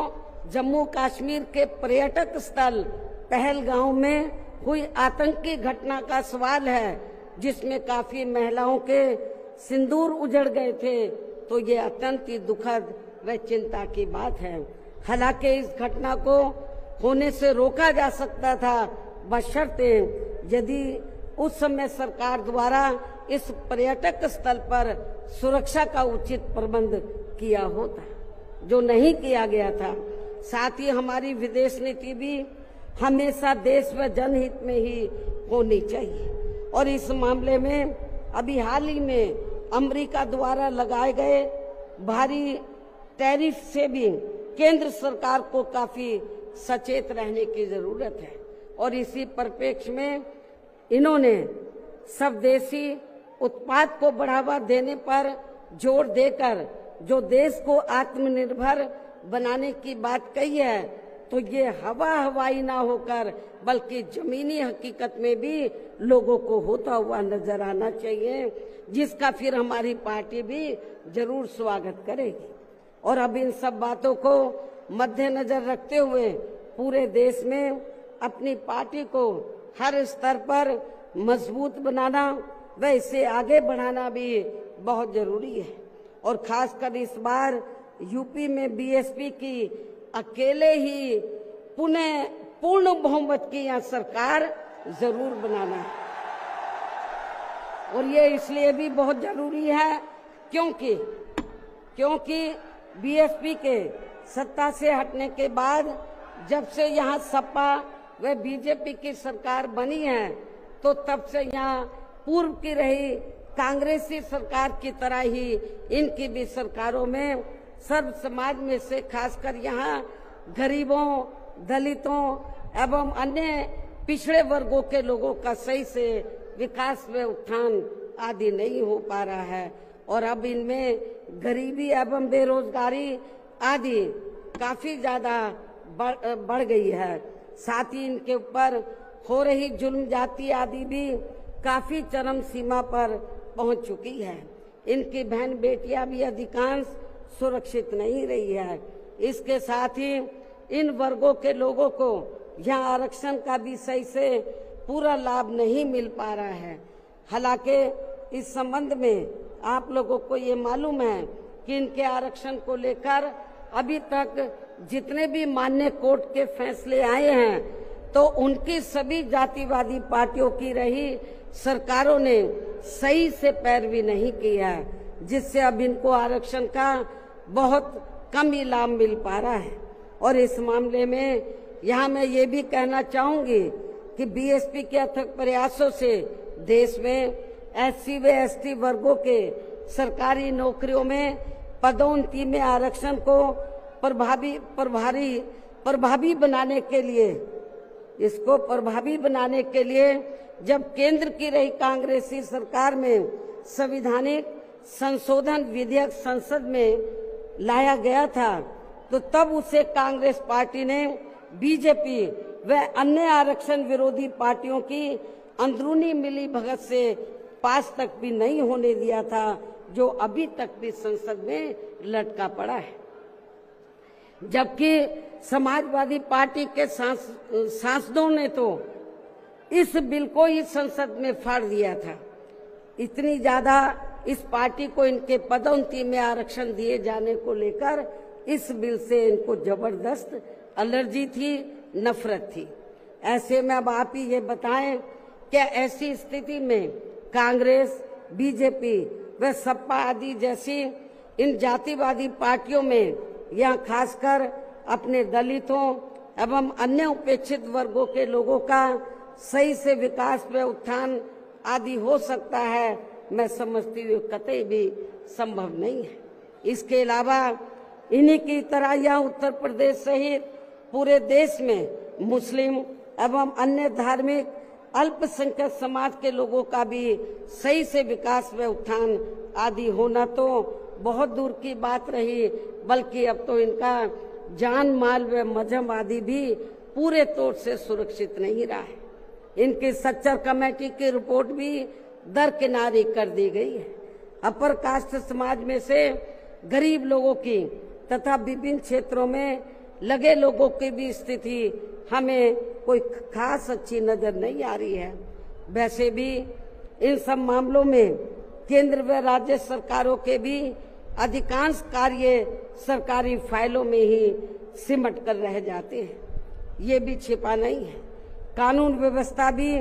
जम्मू कश्मीर के पर्यटक स्थल पहलगांव में हुई आतंकी घटना का सवाल है, जिसमें काफी महिलाओं के सिंदूर उजड़ गए थे, तो ये अत्यंत ही दुखद व चिंता की बात है। हालांकि इस घटना को होने से रोका जा सकता था, बशर्ते यदि उस समय सरकार द्वारा इस पर्यटक स्थल पर सुरक्षा का उचित प्रबंध किया होता, जो नहीं किया गया था। साथ ही हमारी विदेश नीति भी हमेशा देश व जनहित में ही होनी चाहिए और इस मामले में अभी हाल ही में अमेरिका द्वारा लगाए गए भारी टैरिफ से भी केंद्र सरकार को काफी सचेत रहने की जरूरत है और इसी परिप्रेक्ष्य में इन्होंने स्वदेशी उत्पाद को बढ़ावा देने पर जोर देकर जो देश को आत्मनिर्भर बनाने की बात कही है, तो ये हवाई ना होकर बल्कि जमीनी हकीकत में भी लोगों को होता हुआ नजर आना चाहिए, जिसका फिर हमारी पार्टी भी जरूर स्वागत करेगी। और अब इन सब बातों को मद्देनजर रखते हुए पूरे देश में अपनी पार्टी को हर स्तर पर मजबूत बनाना व इसे आगे बढ़ाना भी बहुत जरूरी है और खासकर इस बार यूपी में बीएसपी की अकेले ही पूर्ण बहुमत की यहाँ सरकार जरूर बनाना है और ये इसलिए भी बहुत जरूरी है क्योंकि बीएसपी के सत्ता से हटने के बाद जब से यहाँ सपा व बीजेपी की सरकार बनी है, तो तब से यहाँ पूर्व की रही कांग्रेसी सरकार की तरह ही इनकी भी सरकारों में सर्व समाज में से खासकर यहाँ गरीबों, दलितों एवं अन्य पिछड़े वर्गों के लोगों का सही से विकास में उत्थान आदि नहीं हो पा रहा है और अब इनमें गरीबी एवं बेरोजगारी आदि काफी ज्यादा बढ़ गई है। साथ ही इनके ऊपर हो रही जुल्म जाति आदि भी काफी चरम सीमा पर पहुंच चुकी है। इनकी बहन बेटियां भी अधिकांश सुरक्षित नहीं रही है। इसके साथ ही इन वर्गों के लोगों को यहाँ आरक्षण का भी सही से पूरा लाभ नहीं मिल पा रहा है। हालांकि इस संबंध में आप लोगों को ये मालूम है कि इनके आरक्षण को लेकर अभी तक जितने भी मान्य कोर्ट के फैसले आए हैं तो उनकी सभी जातिवादी पार्टियों की रही सरकारों ने सही से पैरवी नहीं की है, जिससे अब इनको आरक्षण का बहुत कम ही लाभ मिल पा रहा है। और इस मामले में यहाँ मैं ये भी कहना चाहूंगी कि बीएसपी के अथक प्रयासों से देश में एससी व एसटी वर्गों के सरकारी नौकरियों में पदोन्नति में आरक्षण को प्रभावी बनाने के लिए जब केंद्र की रही कांग्रेसी सरकार में संविधानिक संशोधन विधेयक संसद में लाया गया था तो तब उसे कांग्रेस पार्टी ने बीजेपी व अन्य आरक्षण विरोधी पार्टियों की अंदरूनी मिलीभगत से पास तक भी नहीं होने दिया था, जो अभी तक भी संसद में लटका पड़ा है। जबकि समाजवादी पार्टी के सांसदों ने तो इस बिल को ही संसद में फाड़ दिया था। इतनी ज्यादा इस पार्टी को इनके पदोन्नति में आरक्षण दिए जाने को लेकर इस बिल से इनको जबरदस्त एलर्जी थी, नफरत थी। ऐसे में अब आप ही ये बताएं, क्या ऐसी स्थिति में कांग्रेस, बीजेपी व सपा आदि जैसी इन जातिवादी पार्टियों में या खासकर अपने दलितों एवं अन्य उपेक्षित वर्गों के लोगों का सही से विकास व उत्थान आदि हो सकता है? मैं समझती हूँ कतई भी संभव नहीं है। इसके अलावा इन्हीं की तरह यह उत्तर प्रदेश सहित पूरे देश में मुस्लिम एवं अन्य धार्मिक अल्पसंख्यक समाज के लोगों का भी सही से विकास व उत्थान आदि होना तो बहुत दूर की बात रही, बल्कि अब तो इनका जान माल व मजहब आदि भी पूरे तौर से सुरक्षित नहीं रहा है। इनकी सच्चर कमेटी की रिपोर्ट भी दरकिनारी कर दी गई है। अपर कास्ट समाज में से गरीब लोगों की तथा विभिन्न क्षेत्रों में लगे लोगों की भी स्थिति हमें कोई खास अच्छी नजर नहीं आ रही है। वैसे भी इन सब मामलों में केंद्र व राज्य सरकारों के भी अधिकांश कार्य सरकारी फाइलों में ही सिमट कर रह जाते हैं। ये भी छिपा नहीं है। कानून व्यवस्था भी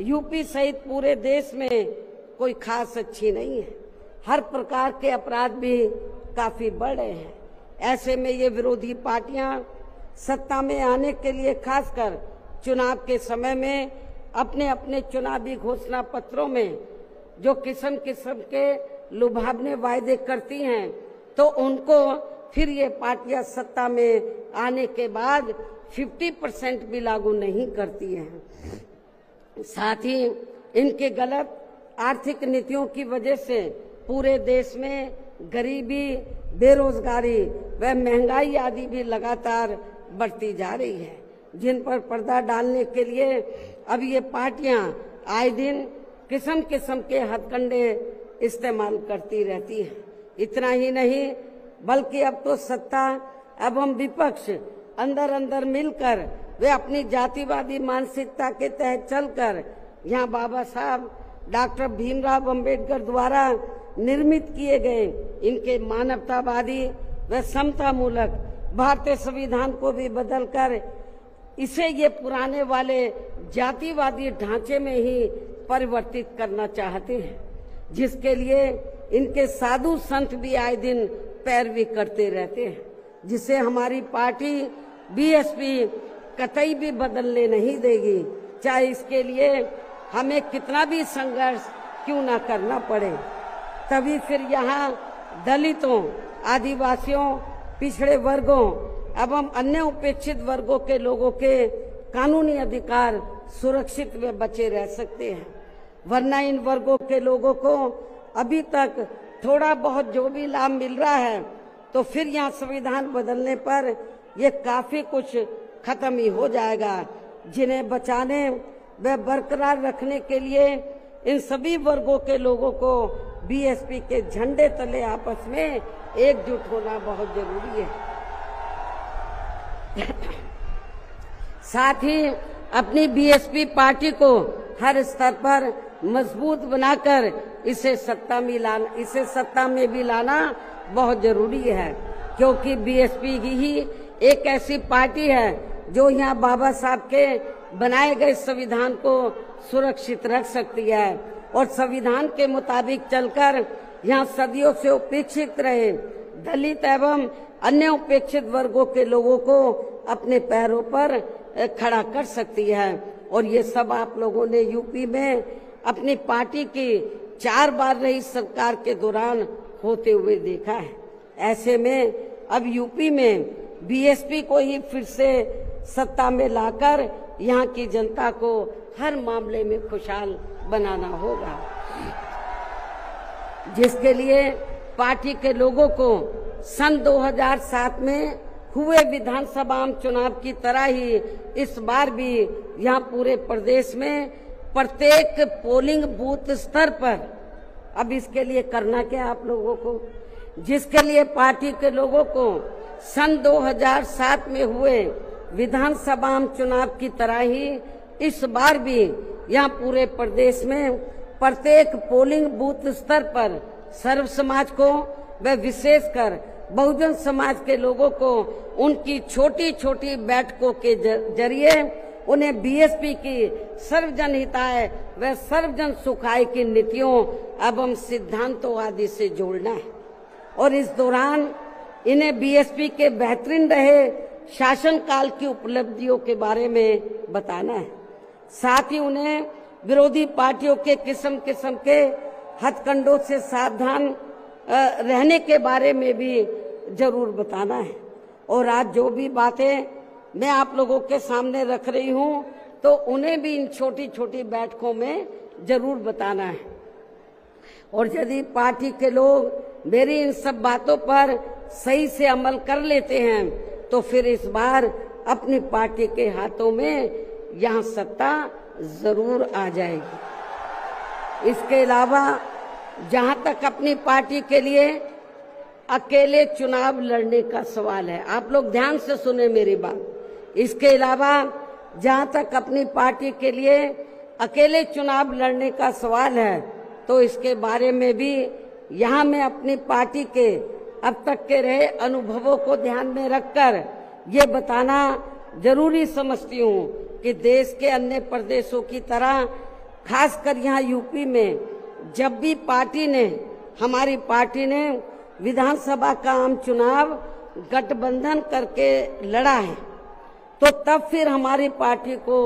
यूपी सहित पूरे देश में कोई खास अच्छी नहीं है। हर प्रकार के अपराध भी काफी बढ़ रहे हैं। ऐसे में ये विरोधी पार्टियां सत्ता में आने के लिए खासकर चुनाव के समय में अपने अपने चुनावी घोषणा पत्रों में जो किस्म किस्म के लुभावने वायदे करती हैं, तो उनको फिर ये पार्टियां सत्ता में आने के बाद 50% भी लागू नहीं करती हैं। साथ ही इनके गलत आर्थिक नीतियों की वजह से पूरे देश में गरीबी, बेरोजगारी व महंगाई आदि भी लगातार बढ़ती जा रही है, जिन पर पर्दा डालने के लिए अब ये पार्टियां आए दिन किस्म किस्म के हथकंडे इस्तेमाल करती रहती हैं। इतना ही नहीं बल्कि अब तो सत्ता एवं विपक्ष अंदर अंदर मिलकर वे अपनी जातिवादी मानसिकता के तहत चलकर यहाँ बाबा साहब डॉक्टर भीमराव अंबेडकर द्वारा निर्मित किए गए इनके मानवतावादी व समता मूलक भारतीय संविधान को भी बदलकर इसे ये पुराने वाले जातिवादी ढांचे में ही परिवर्तित करना चाहते हैं, जिसके लिए इनके साधु संत भी आए दिन पैरवी करते रहते हैं, जिसे हमारी पार्टी बीएसपी कतई भी बदलने नहीं देगी, चाहे इसके लिए हमें कितना भी संघर्ष क्यों ना करना पड़े। तभी फिर यहाँ दलितों, आदिवासियों, पिछड़े वर्गों एवं अन्य उपेक्षित वर्गों के लोगों के कानूनी अधिकार सुरक्षित व बचे रह सकते हैं। वरना इन वर्गों के लोगों को अभी तक थोड़ा बहुत जो भी लाभ मिल रहा है, तो फिर यहाँ संविधान बदलने पर ये काफी कुछ खत्म ही हो जाएगा। जिन्हें बचाने व बरकरार रखने के लिए इन सभी वर्गों के लोगों को बीएसपी के झंडे तले आपस में एकजुट होना बहुत जरूरी है। साथ ही अपनी बीएसपी पार्टी को हर स्तर पर मजबूत बनाकर इसे सत्ता में भी लाना बहुत जरूरी है, क्योंकि बीएसपी ही एक ऐसी पार्टी है जो यहाँ बाबा साहब के बनाए गए संविधान को सुरक्षित रख सकती है और संविधान के मुताबिक चलकर यहाँ सदियों से उपेक्षित रहे दलित एवं अन्य उपेक्षित वर्गों के लोगों को अपने पैरों पर खड़ा कर सकती है। और ये सब आप लोगों ने यूपी में अपनी पार्टी की 4 बार रही सरकार के दौरान होते हुए देखा है। ऐसे में अब यूपी में बीएसपी को ही फिर से सत्ता में लाकर यहाँ की जनता को हर मामले में खुशहाल बनाना होगा, जिसके लिए पार्टी के लोगों को सन 2007 में हुए विधानसभा चुनाव की तरह ही इस बार भी यहाँ पूरे प्रदेश में प्रत्येक पोलिंग बूथ स्तर पर अब इसके लिए करना क्या आप लोगों को, जिसके लिए पार्टी के लोगों को सन 2007 में हुए विधानसभा चुनाव की तरह ही इस बार भी यहाँ पूरे प्रदेश में प्रत्येक पोलिंग बूथ स्तर पर सर्व समाज को व विशेषकर बहुजन समाज के लोगों को उनकी छोटी छोटी बैठकों के जरिए उन्हें बीएसपी की सर्वजन हिताय व सर्वजन सुखाय की नीतियों एवं सिद्धांतों आदि से जोड़ना है और इस दौरान इन्हें बीएसपी के बेहतरीन रहे शासन काल की उपलब्धियों के बारे में बताना है। साथ ही उन्हें विरोधी पार्टियों के किस्म किस्म के हथकंडों से सावधान रहने के बारे में भी जरूर बताना है। और आज जो भी बातें मैं आप लोगों के सामने रख रही हूँ तो उन्हें भी इन छोटी छोटी बैठकों में जरूर बताना है। और यदि पार्टी के लोग मेरी इन सब बातों पर सही से अमल कर लेते हैं तो फिर इस बार अपनी पार्टी के हाथों में यहाँ सत्ता जरूर आ जाएगी। इसके अलावा जहाँ तक अपनी पार्टी के लिए अकेले चुनाव लड़ने का सवाल है, आप लोग ध्यान से सुने मेरी बात। इसके अलावा जहाँ तक अपनी पार्टी के लिए अकेले चुनाव लड़ने का सवाल है तो इसके बारे में भी यहाँ मैं अपनी पार्टी के अब तक के रहे अनुभवों को ध्यान में रखकर ये बताना जरूरी समझती हूँ कि देश के अन्य प्रदेशों की तरह खासकर यहाँ यूपी में जब भी हमारी पार्टी ने विधानसभा का आम चुनाव गठबंधन करके लड़ा है तो तब फिर हमारी पार्टी को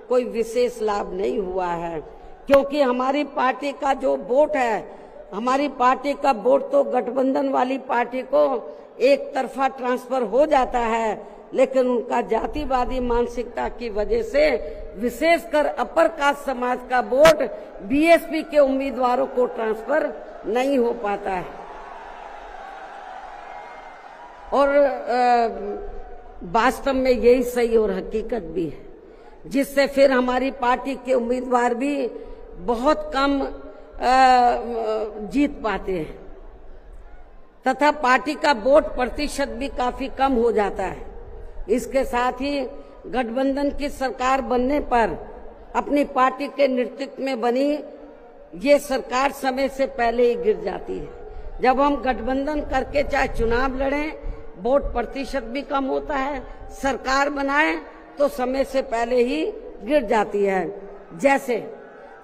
कोई विशेष लाभ नहीं हुआ है, क्योंकि हमारी पार्टी का जो वोट है, हमारी पार्टी का वोट तो गठबंधन वाली पार्टी को एक तरफा ट्रांसफर हो जाता है, लेकिन उनका जातिवादी मानसिकता की वजह से विशेषकर अपर कास्ट समाज का वोट बीएसपी के उम्मीदवारों को ट्रांसफर नहीं हो पाता है। और वास्तव में यही सही और हकीकत भी है, जिससे फिर हमारी पार्टी के उम्मीदवार भी बहुत कम जीत पाते हैं तथा पार्टी का वोट प्रतिशत भी काफी कम हो जाता है। इसके साथ ही गठबंधन की सरकार बनने पर अपनी पार्टी के नेतृत्व में बनी ये सरकार समय से पहले ही गिर जाती है। जब हम गठबंधन करके चाहे चुनाव लड़ें, वोट प्रतिशत भी कम होता है, सरकार बनाए तो समय से पहले ही गिर जाती है। जैसे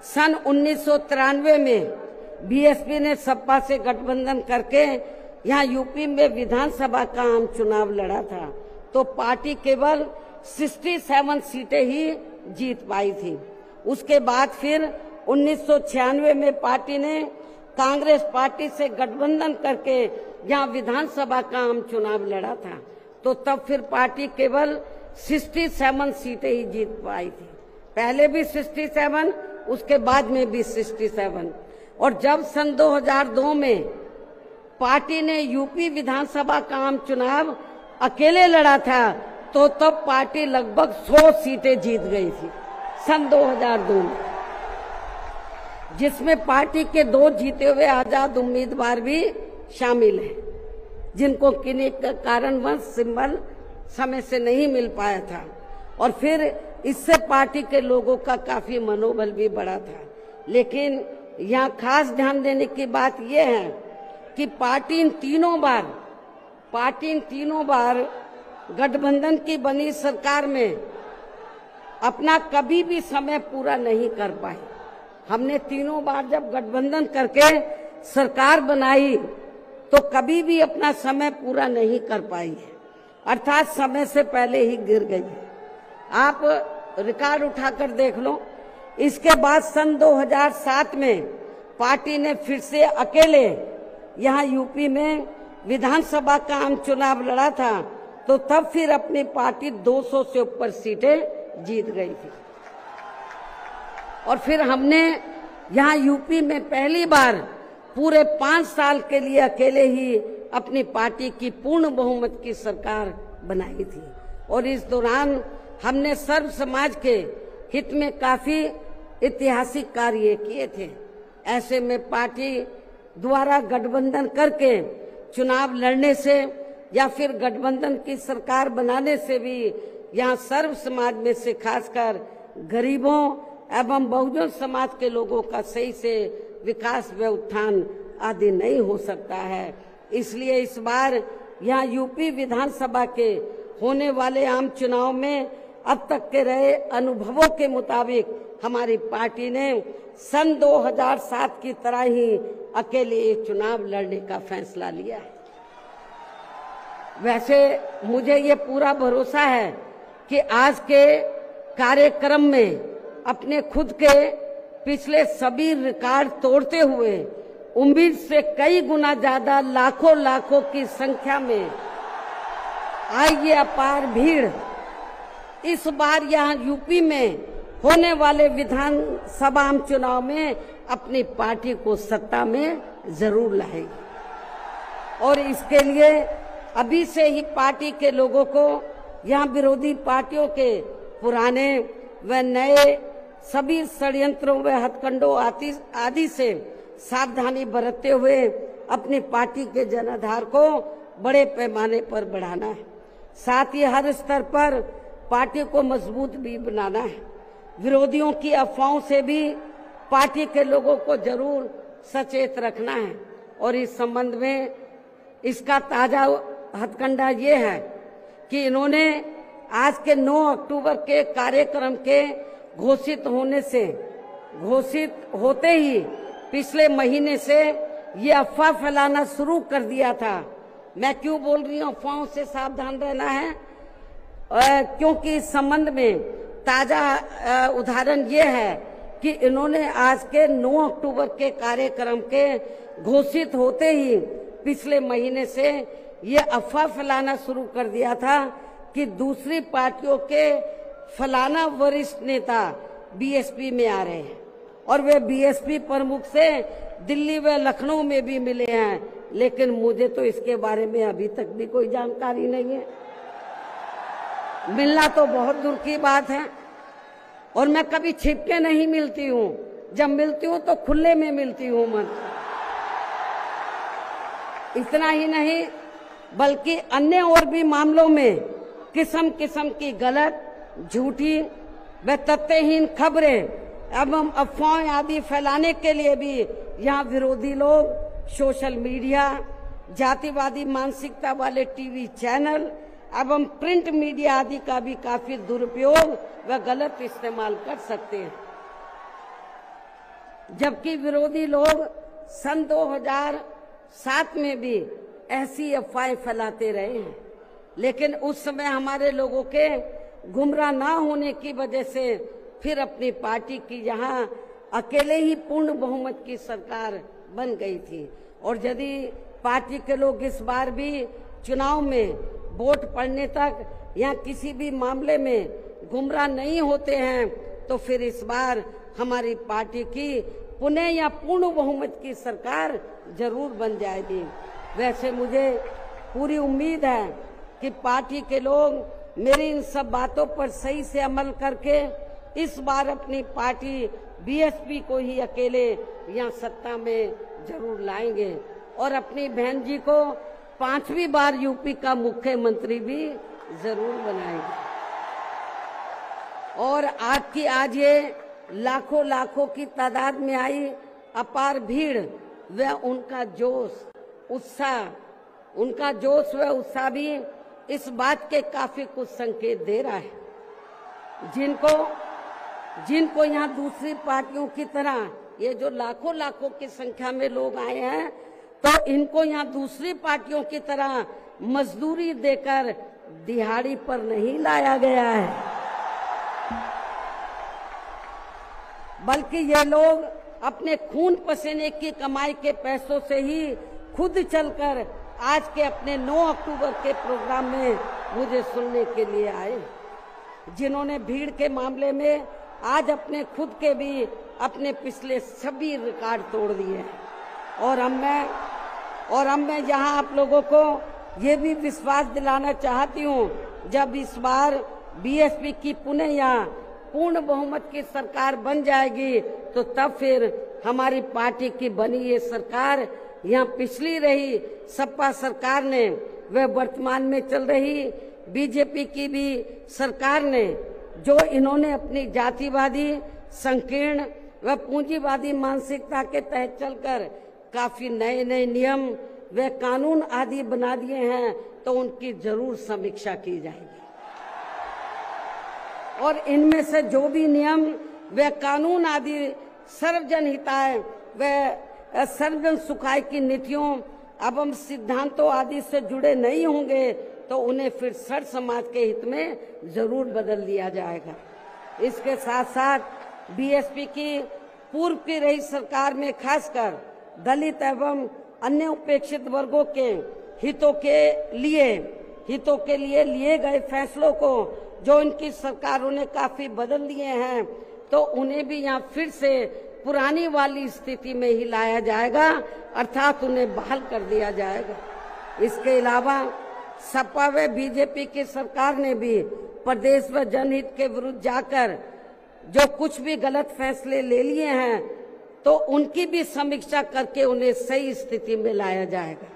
सन 1993 में बीएसपी ने सपा से गठबंधन करके यहाँ यूपी में विधानसभा का आम चुनाव लड़ा था तो पार्टी केवल 67 सीटें ही जीत पाई थी उसके बाद फिर 1996 में पार्टी ने कांग्रेस पार्टी से गठबंधन करके यहाँ विधानसभा का आम चुनाव लड़ा था, तो तब फिर पार्टी केवल 67 सीटें ही जीत पाई थी। पहले भी 67, उसके बाद में भी 67। और जब सन 2002 में पार्टी ने यूपी विधानसभा का आम चुनाव अकेले लड़ा था, तो तब पार्टी लगभग 100 सीटें जीत गई थी सन 2002 में, जिसमें पार्टी के 2 जीते हुए आजाद उम्मीदवार भी शामिल हैं, जिनको किन्हीं कारणवश सिंबल समय से नहीं मिल पाया था। और फिर इससे पार्टी के लोगों का काफी मनोबल भी बढ़ा था। लेकिन यहाँ खास ध्यान देने की बात यह है कि पार्टी इन तीनों बार गठबंधन की बनी सरकार में अपना कभी भी समय पूरा नहीं कर पाई। हमने तीनों बार जब गठबंधन करके सरकार बनाई तो कभी भी अपना समय पूरा नहीं कर पाई है, अर्थात समय से पहले ही गिर गई है। आप रिकॉर्ड उठाकर देख लो। इसके बाद सन 2007 में पार्टी ने फिर से अकेले यहाँ यूपी में विधानसभा का आम चुनाव लड़ा था, तो तब फिर अपनी पार्टी 200 से ऊपर सीटें जीत गई थी। और फिर हमने यहाँ यूपी में पहली बार पूरे 5 साल के लिए अकेले ही अपनी पार्टी की पूर्ण बहुमत की सरकार बनाई थी। और इस दौरान हमने सर्व समाज के हित में काफी ऐतिहासिक कार्य किए थे। ऐसे में पार्टी द्वारा गठबंधन करके चुनाव लड़ने से या फिर गठबंधन की सरकार बनाने से भी यहाँ सर्व समाज में से खासकर गरीबों एवं बहुजन समाज के लोगों का सही से विकास व उत्थान आदि नहीं हो सकता है। इसलिए इस बार यहाँ यूपी विधानसभा के होने वाले आम चुनाव में अब तक के रहे अनुभवों के मुताबिक हमारी पार्टी ने सन 2007 की तरह ही अकेले ये चुनाव लड़ने का फैसला लिया है। वैसे मुझे ये पूरा भरोसा है कि आज के कार्यक्रम में अपने खुद के पिछले सभी रिकॉर्ड तोड़ते हुए उम्मीद से कई गुना ज्यादा लाखों की संख्या में आई ये अपार भीड़ इस बार यहाँ यूपी में होने वाले विधानसभा आम चुनाव में अपनी पार्टी को सत्ता में जरूर लाएगी। और इसके लिए अभी से ही पार्टी के लोगों को यहाँ विरोधी पार्टियों के पुराने व नए सभी षड्यंत्रों व हथकंडों आदि से सावधानी बरतते हुए अपनी पार्टी के जनाधार को बड़े पैमाने पर बढ़ाना है। साथ ही हर स्तर पर पार्टी को मजबूत भी बनाना है। विरोधियों की अफवाहों से भी पार्टी के लोगों को जरूर सचेत रखना है। और इस संबंध में इसका ताजा हथकंडा ये है कि इन्होंने आज के 9 अक्टूबर के कार्यक्रम के घोषित होते ही पिछले महीने से ये अफवाह फैलाना शुरू कर दिया था। मैं क्यों बोल रही हूँ अफवाहों से सावधान रहना है, क्योंकि इस संबंध में ताजा उदाहरण ये है कि इन्होंने आज के 9 अक्टूबर के कार्यक्रम के घोषित होते ही पिछले महीने से ये अफवाह फैलाना शुरू कर दिया था कि दूसरी पार्टियों के फलाना वरिष्ठ नेता बीएसपी में आ रहे हैं और वे बीएसपी प्रमुख से दिल्ली व लखनऊ में भी मिले हैं, लेकिन मुझे तो इसके बारे में अभी तक भी कोई जानकारी नहीं है। मिलना तो बहुत दूर की बात है और मैं कभी छिप के नहीं मिलती हूँ, जब मिलती हूँ तो खुले में मिलती हूँ मन। इतना ही नहीं बल्कि अन्य और भी मामलों में किस्म किस्म की गलत, झूठी व तथ्यहीन खबरें एवं अफवाहें आदि फैलाने के लिए भी यहाँ विरोधी लोग सोशल मीडिया, जातिवादी मानसिकता वाले टीवी चैनल एवं प्रिंट मीडिया आदि का भी काफी दुरुपयोग व गलत इस्तेमाल कर सकते हैं। जबकि विरोधी लोग सन 2007 में भी ऐसी अफवाहें फैलाते रहे हैं, लेकिन उस समय हमारे लोगों के गुमराह ना होने की वजह से फिर अपनी पार्टी की यहाँ अकेले ही पूर्ण बहुमत की सरकार बन गई थी। और यदि पार्टी के लोग इस बार भी चुनाव में वोट पड़ने तक या किसी भी मामले में गुमराह नहीं होते हैं तो फिर इस बार हमारी पार्टी की पुनः या पूर्ण बहुमत की सरकार जरूर बन जाएगी। वैसे मुझे पूरी उम्मीद है कि पार्टी के लोग मेरी इन सब बातों पर सही से अमल करके इस बार अपनी पार्टी बीएसपी को ही अकेले यहाँ सत्ता में जरूर लाएंगे और अपनी बहन जी को 5वीं बार यूपी का मुख्यमंत्री भी जरूर बनाएंगे। और आपकी आज ये लाखों लाखों की तादाद में आई अपार भीड़ व उनका जोश उत्साह भी इस बात के काफी कुछ संकेत दे रहा है। जिनको यहाँ दूसरी पार्टियों की तरह ये जो लाखों लाखों की संख्या में लोग आए हैं तो इनको यहाँ दूसरी पार्टियों की तरह मजदूरी देकर दिहाड़ी पर नहीं लाया गया है, बल्कि ये लोग अपने खून पसीने की कमाई के पैसों से ही खुद चलकर आज के अपने 9 अक्टूबर के प्रोग्राम में मुझे सुनने के लिए आए, जिन्होंने भीड़ के मामले में आज अपने खुद के भी अपने पिछले सभी रिकॉर्ड तोड़ दिए हैं। और अब मैं यहाँ आप लोगों को ये भी विश्वास दिलाना चाहती हूँ, जब इस बार बीएसपी की पुनः यहाँ पूर्ण बहुमत की सरकार बन जाएगी तो तब फिर हमारी पार्टी की बनी ये सरकार यहाँ पिछली रही सपा सरकार ने व वर्तमान में चल रही बीजेपी की भी सरकार ने जो इन्होंने अपनी जातिवादी संकीर्ण व पूंजीवादी मानसिकता के तहत चलकर काफी नए नए नियम व कानून आदि बना दिए हैं तो उनकी जरूर समीक्षा की जाएगी। और इनमें से जो भी नियम व कानून आदि सर्वजन हिताय व सर्वजन सुखाय की नीतियों एवं सिद्धांतों आदि से जुड़े नहीं होंगे तो उन्हें फिर सर्व समाज के हित में जरूर बदल दिया जाएगा। इसके साथ साथ बीएसपी की पूर्व की रही सरकार में खासकर दलित एवं अन्य उपेक्षित वर्गों के हितों के लिए लिए गए फैसलों को जो इनकी सरकारों ने काफी बदल दिए हैं तो उन्हें भी यहाँ फिर से पुरानी वाली स्थिति में ही लाया जाएगा, अर्थात उन्हें बहाल कर दिया जाएगा। इसके अलावा सपा व बीजेपी की सरकार ने भी प्रदेश व जनहित के विरुद्ध जाकर जो कुछ भी गलत फैसले ले लिए हैं तो उनकी भी समीक्षा करके उन्हें सही स्थिति में लाया जाएगा।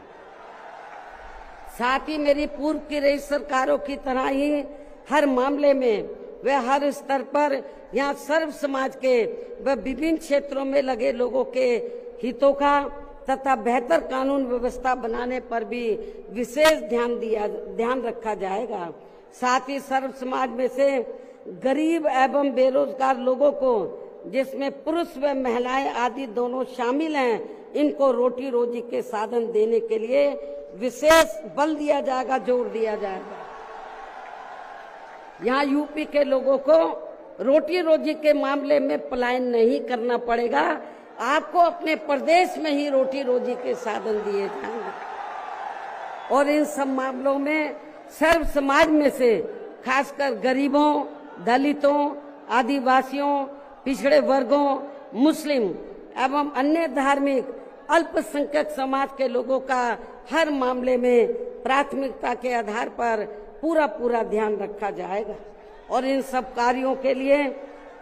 साथ ही मेरी पूर्व की रही सरकारों की तरह ही हर मामले में व हर स्तर पर यहाँ सर्व समाज के व विभिन्न क्षेत्रों में लगे लोगों के हितों का तथा बेहतर कानून व्यवस्था बनाने पर भी विशेष ध्यान रखा जाएगा। साथ ही सर्व समाज में से गरीब एवं बेरोजगार लोगों को, जिसमें पुरुष व महिलाएं आदि दोनों शामिल हैं, इनको रोटी रोजी के साधन देने के लिए विशेष बल दिया जाएगा, जोर दिया जाएगा। यहाँ यूपी के लोगों को रोटी रोजी के मामले में पलायन नहीं करना पड़ेगा, आपको अपने प्रदेश में ही रोटी रोजी के साधन दिए जाएंगे। और इन सब मामलों में सर्व समाज में से खासकर गरीबों, दलितों, आदिवासियों, पिछड़े वर्गों, मुस्लिम एवं अन्य धार्मिक अल्पसंख्यक समाज के लोगों का हर मामले में प्राथमिकता के आधार पर पूरा ध्यान रखा जाएगा। और इन सब कार्यों के लिए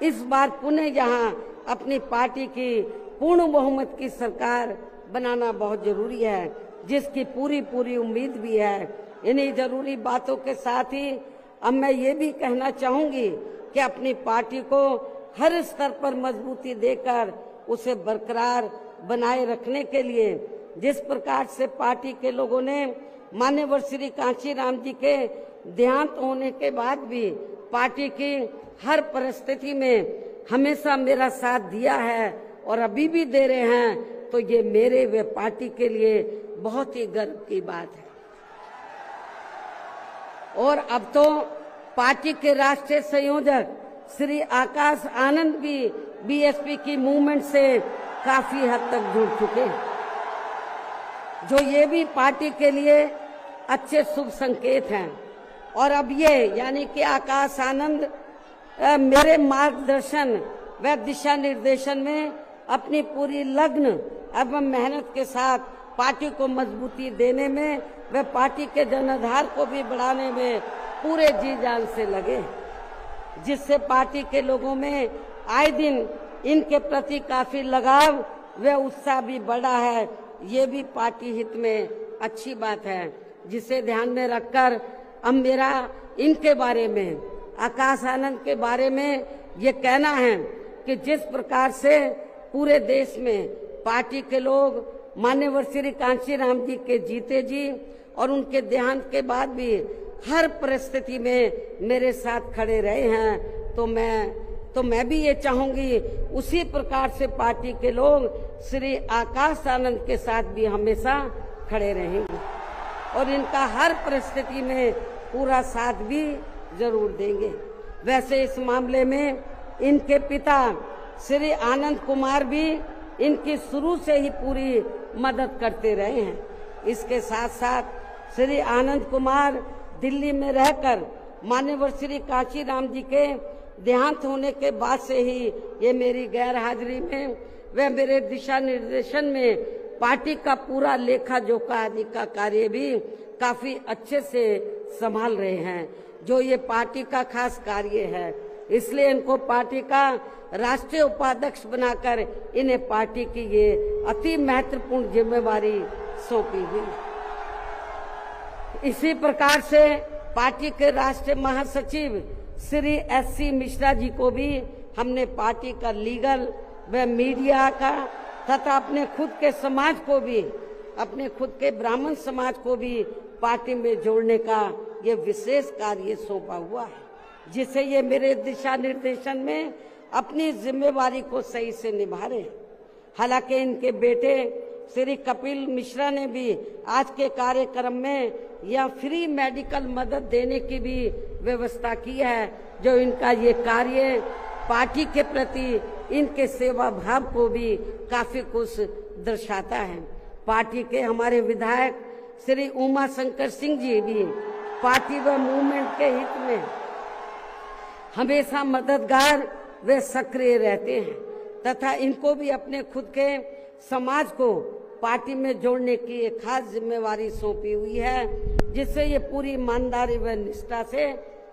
इस बार पुनः यहाँ अपनी पार्टी की पूर्ण बहुमत की सरकार बनाना बहुत जरूरी है, जिसकी पूरी उम्मीद भी है। इन्हीं जरूरी बातों के साथ ही अब मैं ये भी कहना चाहूंगी कि अपनी पार्टी को हर स्तर पर मजबूती देकर उसे बरकरार बनाए रखने के लिए जिस प्रकार से पार्टी के लोगों ने माननीय श्री कांशीराम जी के देहांत होने के बाद भी पार्टी की हर परिस्थिति में हमेशा मेरा साथ दिया है और अभी भी दे रहे हैं, तो ये मेरे व पार्टी के लिए बहुत ही गर्व की बात है। और अब तो पार्टी के राष्ट्रीय संयोजक श्री आकाश आनंद भी बीएसपी की मूवमेंट से काफी हद तक जुड़ चुके हैं, जो ये भी पार्टी के लिए अच्छे शुभ संकेत हैं। और अब ये यानी कि आकाश आनंद मेरे मार्गदर्शन व दिशा निर्देशन में अपनी पूरी लगन एवं मेहनत के साथ पार्टी को मजबूती देने में व पार्टी के जनाधार को भी बढ़ाने में पूरे जी जान से लगे, जिससे पार्टी के लोगों में आए दिन इनके प्रति काफी लगाव व उत्साह भी बढ़ा है। ये भी पार्टी हित में अच्छी बात है, जिसे ध्यान में रखकर अब मेरा इनके बारे में, आकाश आनंद के बारे में ये कहना है कि जिस प्रकार से पूरे देश में पार्टी के लोग माननीय श्री कांशीराम जी के जीते जी और उनके देहांत के बाद भी हर परिस्थिति में मेरे साथ खड़े रहे हैं, तो मैं भी ये चाहूंगी उसी प्रकार से पार्टी के लोग श्री आकाश आनंद के साथ भी हमेशा खड़े रहेंगे और इनका हर परिस्थिति में पूरा साथ भी जरूर देंगे। वैसे इस मामले में इनके पिता श्री आनंद कुमार भी इनकी शुरू से ही पूरी मदद करते रहे हैं। इसके साथ साथ श्री आनंद कुमार दिल्ली में रहकर माननीय श्री कांशीराम जी के देहांत होने के बाद से ही ये मेरी गैर हाजिरी में व मेरे दिशा निर्देशन में पार्टी का पूरा लेखा जोखा आदि का कार्य भी काफी अच्छे से संभाल रहे हैं, जो ये पार्टी का खास कार्य है। इसलिए इनको पार्टी का राष्ट्रीय उपाध्यक्ष बनाकर इन्हें पार्टी की ये अति महत्वपूर्ण जिम्मेवारी सौंपी हुई। इसी प्रकार से पार्टी के राष्ट्रीय महासचिव श्री एससी मिश्रा जी को भी हमने पार्टी का लीगल व मीडिया का तथा अपने खुद के समाज को भी, अपने खुद के ब्राह्मण समाज को भी पार्टी में जोड़ने का ये विशेष कार्य सौंपा हुआ है, जिसे ये मेरे दिशा निर्देशन में अपनी जिम्मेवारी को सही से निभा रहे हैं। हालांकि इनके बेटे श्री कपिल मिश्रा ने भी आज के कार्यक्रम में यह फ्री मेडिकल मदद देने की भी व्यवस्था की है, जो इनका ये कार्य पार्टी के प्रति इनके सेवा भाव को भी काफी कुछ दर्शाता है। पार्टी के हमारे विधायक श्री उमा शंकर सिंह जी भी पार्टी व मूवमेंट के हित में हमेशा मददगार व सक्रिय रहते हैं तथा इनको भी अपने खुद के समाज को पार्टी में जोड़ने की एक खास जिम्मेवारी सौंपी हुई है, जिससे ये पूरी ईमानदारी व निष्ठा से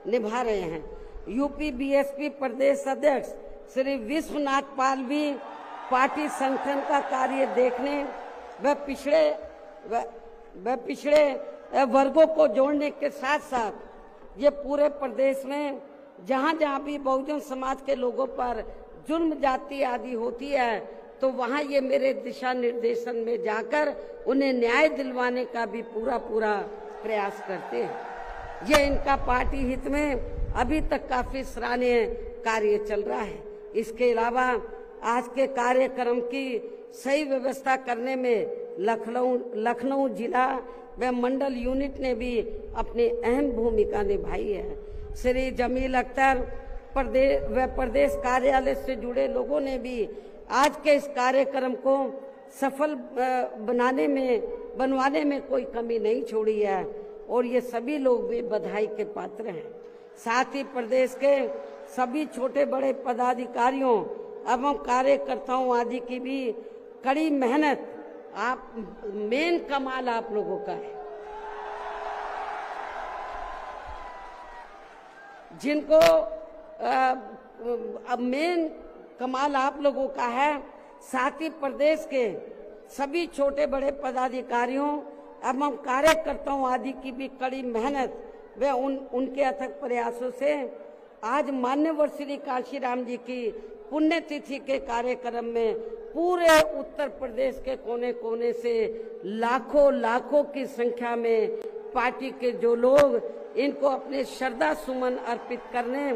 निभा रहे हैं। यूपी बीएसपी प्रदेश अध्यक्ष श्री विश्वनाथ पाल भी पार्टी संगठन का कार्य देखने व पिछड़े वर्गों को जोड़ने के साथ साथ ये पूरे प्रदेश में जहाँ जहाँ भी बहुजन समाज के लोगों पर जुल्म जाति आदि होती है, तो वहाँ ये मेरे दिशा निर्देशन में जाकर उन्हें न्याय दिलवाने का भी पूरा प्रयास करते हैं। ये इनका पार्टी हित में अभी तक काफी सराहनीय कार्य चल रहा है। इसके अलावा आज के कार्यक्रम की सही व्यवस्था करने में लखनऊ जिला व मंडल यूनिट ने भी अपनी अहम भूमिका निभाई है। श्री जमील अख्तर प्रदेश कार्यालय से जुड़े लोगों ने भी आज के इस कार्यक्रम को सफल बनवाने में कोई कमी नहीं छोड़ी है और ये सभी लोग भी बधाई के पात्र हैं। साथ ही प्रदेश के सभी छोटे बड़े पदाधिकारियों एवं कार्यकर्ताओं आदि की भी कड़ी मेहनत, मेन कमाल आप लोगों का है, जिनको मेन कमाल आप लोगों का है। साथ ही प्रदेश के सभी छोटे बड़े पदाधिकारियों एवं कार्यकर्ताओं आदि की भी कड़ी मेहनत व उनके अथक प्रयासों से आज माननीय श्री कांशीराम जी की पुण्यतिथि के कार्यक्रम में पूरे उत्तर प्रदेश के कोने कोने से लाखों की संख्या में पार्टी के जो लोग इनको अपने श्रद्धा सुमन अर्पित करने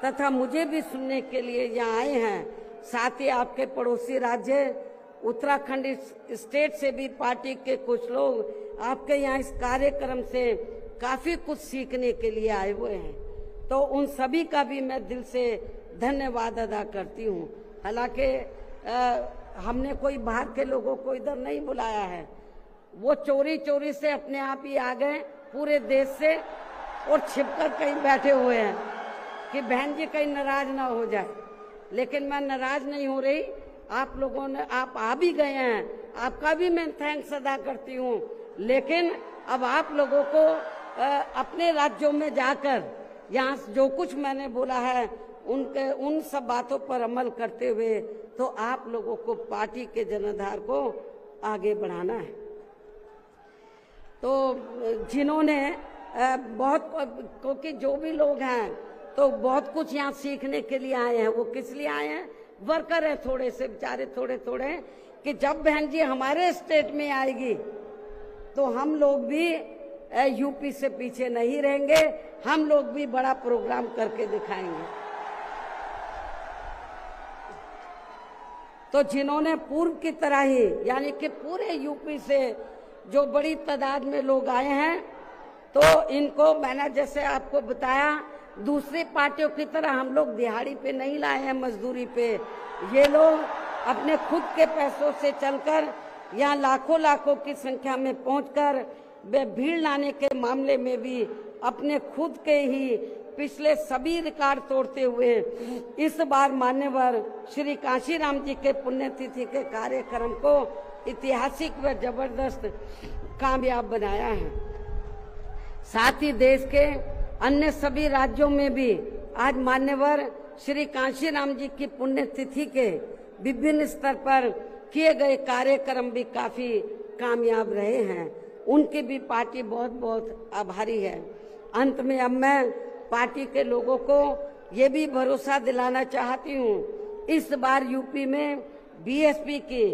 तथा मुझे भी सुनने के लिए यहाँ आए हैं। साथ ही आपके पड़ोसी राज्य उत्तराखंड स्टेट से भी पार्टी के कुछ लोग आपके यहाँ इस कार्यक्रम से काफी कुछ सीखने के लिए आए हुए हैं। तो उन सभी का भी मैं दिल से धन्यवाद अदा करती हूँ। हालांकि हमने कोई बाहर के लोगों को इधर नहीं बुलाया है, वो चोरी चोरी से अपने आप ही आ गए पूरे देश से और छिपकर कहीं बैठे हुए हैं कि बहन जी कहीं नाराज ना हो जाए। लेकिन मैं नाराज नहीं हो रही, आप लोगों ने आप आ भी गए हैं, आपका भी मैं थैंक्स अदा करती हूँ। लेकिन अब आप लोगों को अपने राज्यों में जाकर यहाँ जो कुछ मैंने बोला है उन सब बातों पर अमल करते हुए तो आप लोगों को पार्टी के जनाधार को आगे बढ़ाना है। तो जिन्होंने बहुत, क्योंकि जो भी लोग हैं तो बहुत कुछ यहाँ सीखने के लिए आए हैं। वो किस लिए आए हैं? वर्कर है थोड़े से बेचारे, थोड़े थोड़े, कि जब बहन जी हमारे स्टेट में आएगी तो हम लोग भी यूपी से पीछे नहीं रहेंगे, हम लोग भी बड़ा प्रोग्राम करके दिखाएंगे। तो जिन्होंने पूर्व की तरह ही, यानी कि पूरे यूपी से जो बड़ी तादाद में लोग आए हैं, तो इनको मैंने जैसे आपको बताया, दूसरी पार्टियों की तरह हम लोग दिहाड़ी पे नहीं लाए हैं, मजदूरी पे। ये लोग अपने खुद के पैसों से चलकर यहाँ लाखों लाखों की संख्या में पहुंचकर वे भीड़ लाने के मामले में भी अपने खुद के ही पिछले सभी रिकॉर्ड तोड़ते हुए इस बार मान्यवर श्री कांशीराम जी के पुण्यतिथि के कार्यक्रम को ऐतिहासिक व जबरदस्त कामयाब बनाया है। साथ ही देश के अन्य सभी राज्यों में भी आज मान्यवर श्री कांशीराम जी की पुण्यतिथि के विभिन्न स्तर पर किए गए कार्यक्रम भी काफी कामयाब रहे हैं। उनकी भी पार्टी बहुत बहुत आभारी है। अंत में अब मैं पार्टी के लोगों को ये भी भरोसा दिलाना चाहती हूँ, इस बार यूपी में बीएसपी की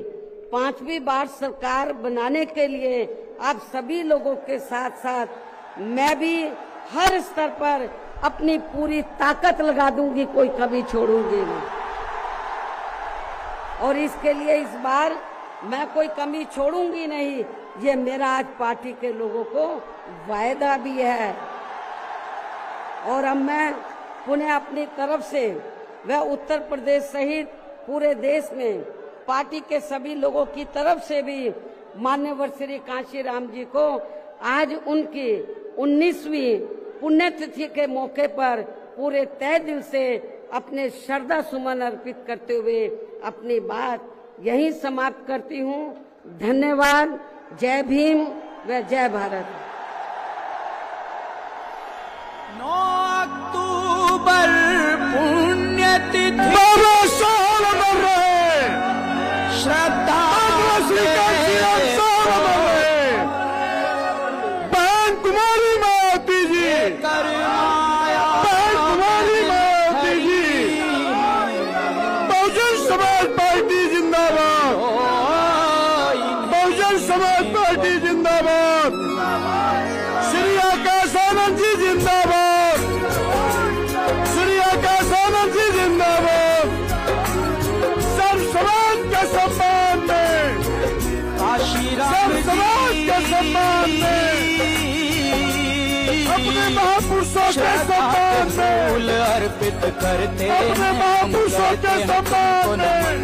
5वीं बार सरकार बनाने के लिए आप सभी लोगों के साथ साथ मैं भी हर स्तर पर अपनी पूरी ताकत लगा दूंगी, कोई कभी छोड़ूंगी नहीं। और इसके लिए इस बार मैं कोई कमी छोड़ूंगी नहीं, ये मेरा आज पार्टी के लोगों को वायदा भी है। और अब मैं पुनः अपनी तरफ से व उत्तर प्रदेश सहित पूरे देश में पार्टी के सभी लोगों की तरफ से भी मान्यवर श्री कांशीराम जी को आज उनकी 19वीं पुण्यतिथि के मौके पर पूरे तहे दिल से अपने श्रद्धा सुमन अर्पित करते हुए अपनी बात यहीं समाप्त करती हूँ। धन्यवाद। जय भीम व जय भारत। 9 अक्टूबर पुण्यतिथि बाबा साहब अमर रहे, श्रद्धा श्री कांशीराम साहब अमर रहे, बहन कुमारी मावती जी, बहन कुमारी मावती जी, बहुजन समाज पार्टी जिंदाबाद, बहुजन समाज पार्टी जिंदाबाद, श्री आकाशानंद जी जिंदाबाद, श्री आकाशानंद जी जिंदाबाद। सर्व समाज के सम्मान में, सर्व समाज के सम्मान में, अपने महापुरुषों के सम्मान में, फूल अर्पित करते अपने महापुरुषों के सम्मान में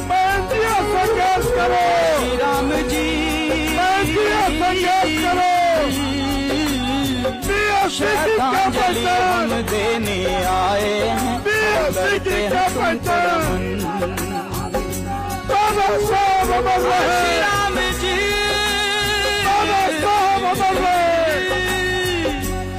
बेटियां संघर्ष करो, श्री राम जी बेटियां संघर्ष करो। श्रद्धांजलि हम देने आए हैं, करते हैं तुम बाबा साहब अमर रहे।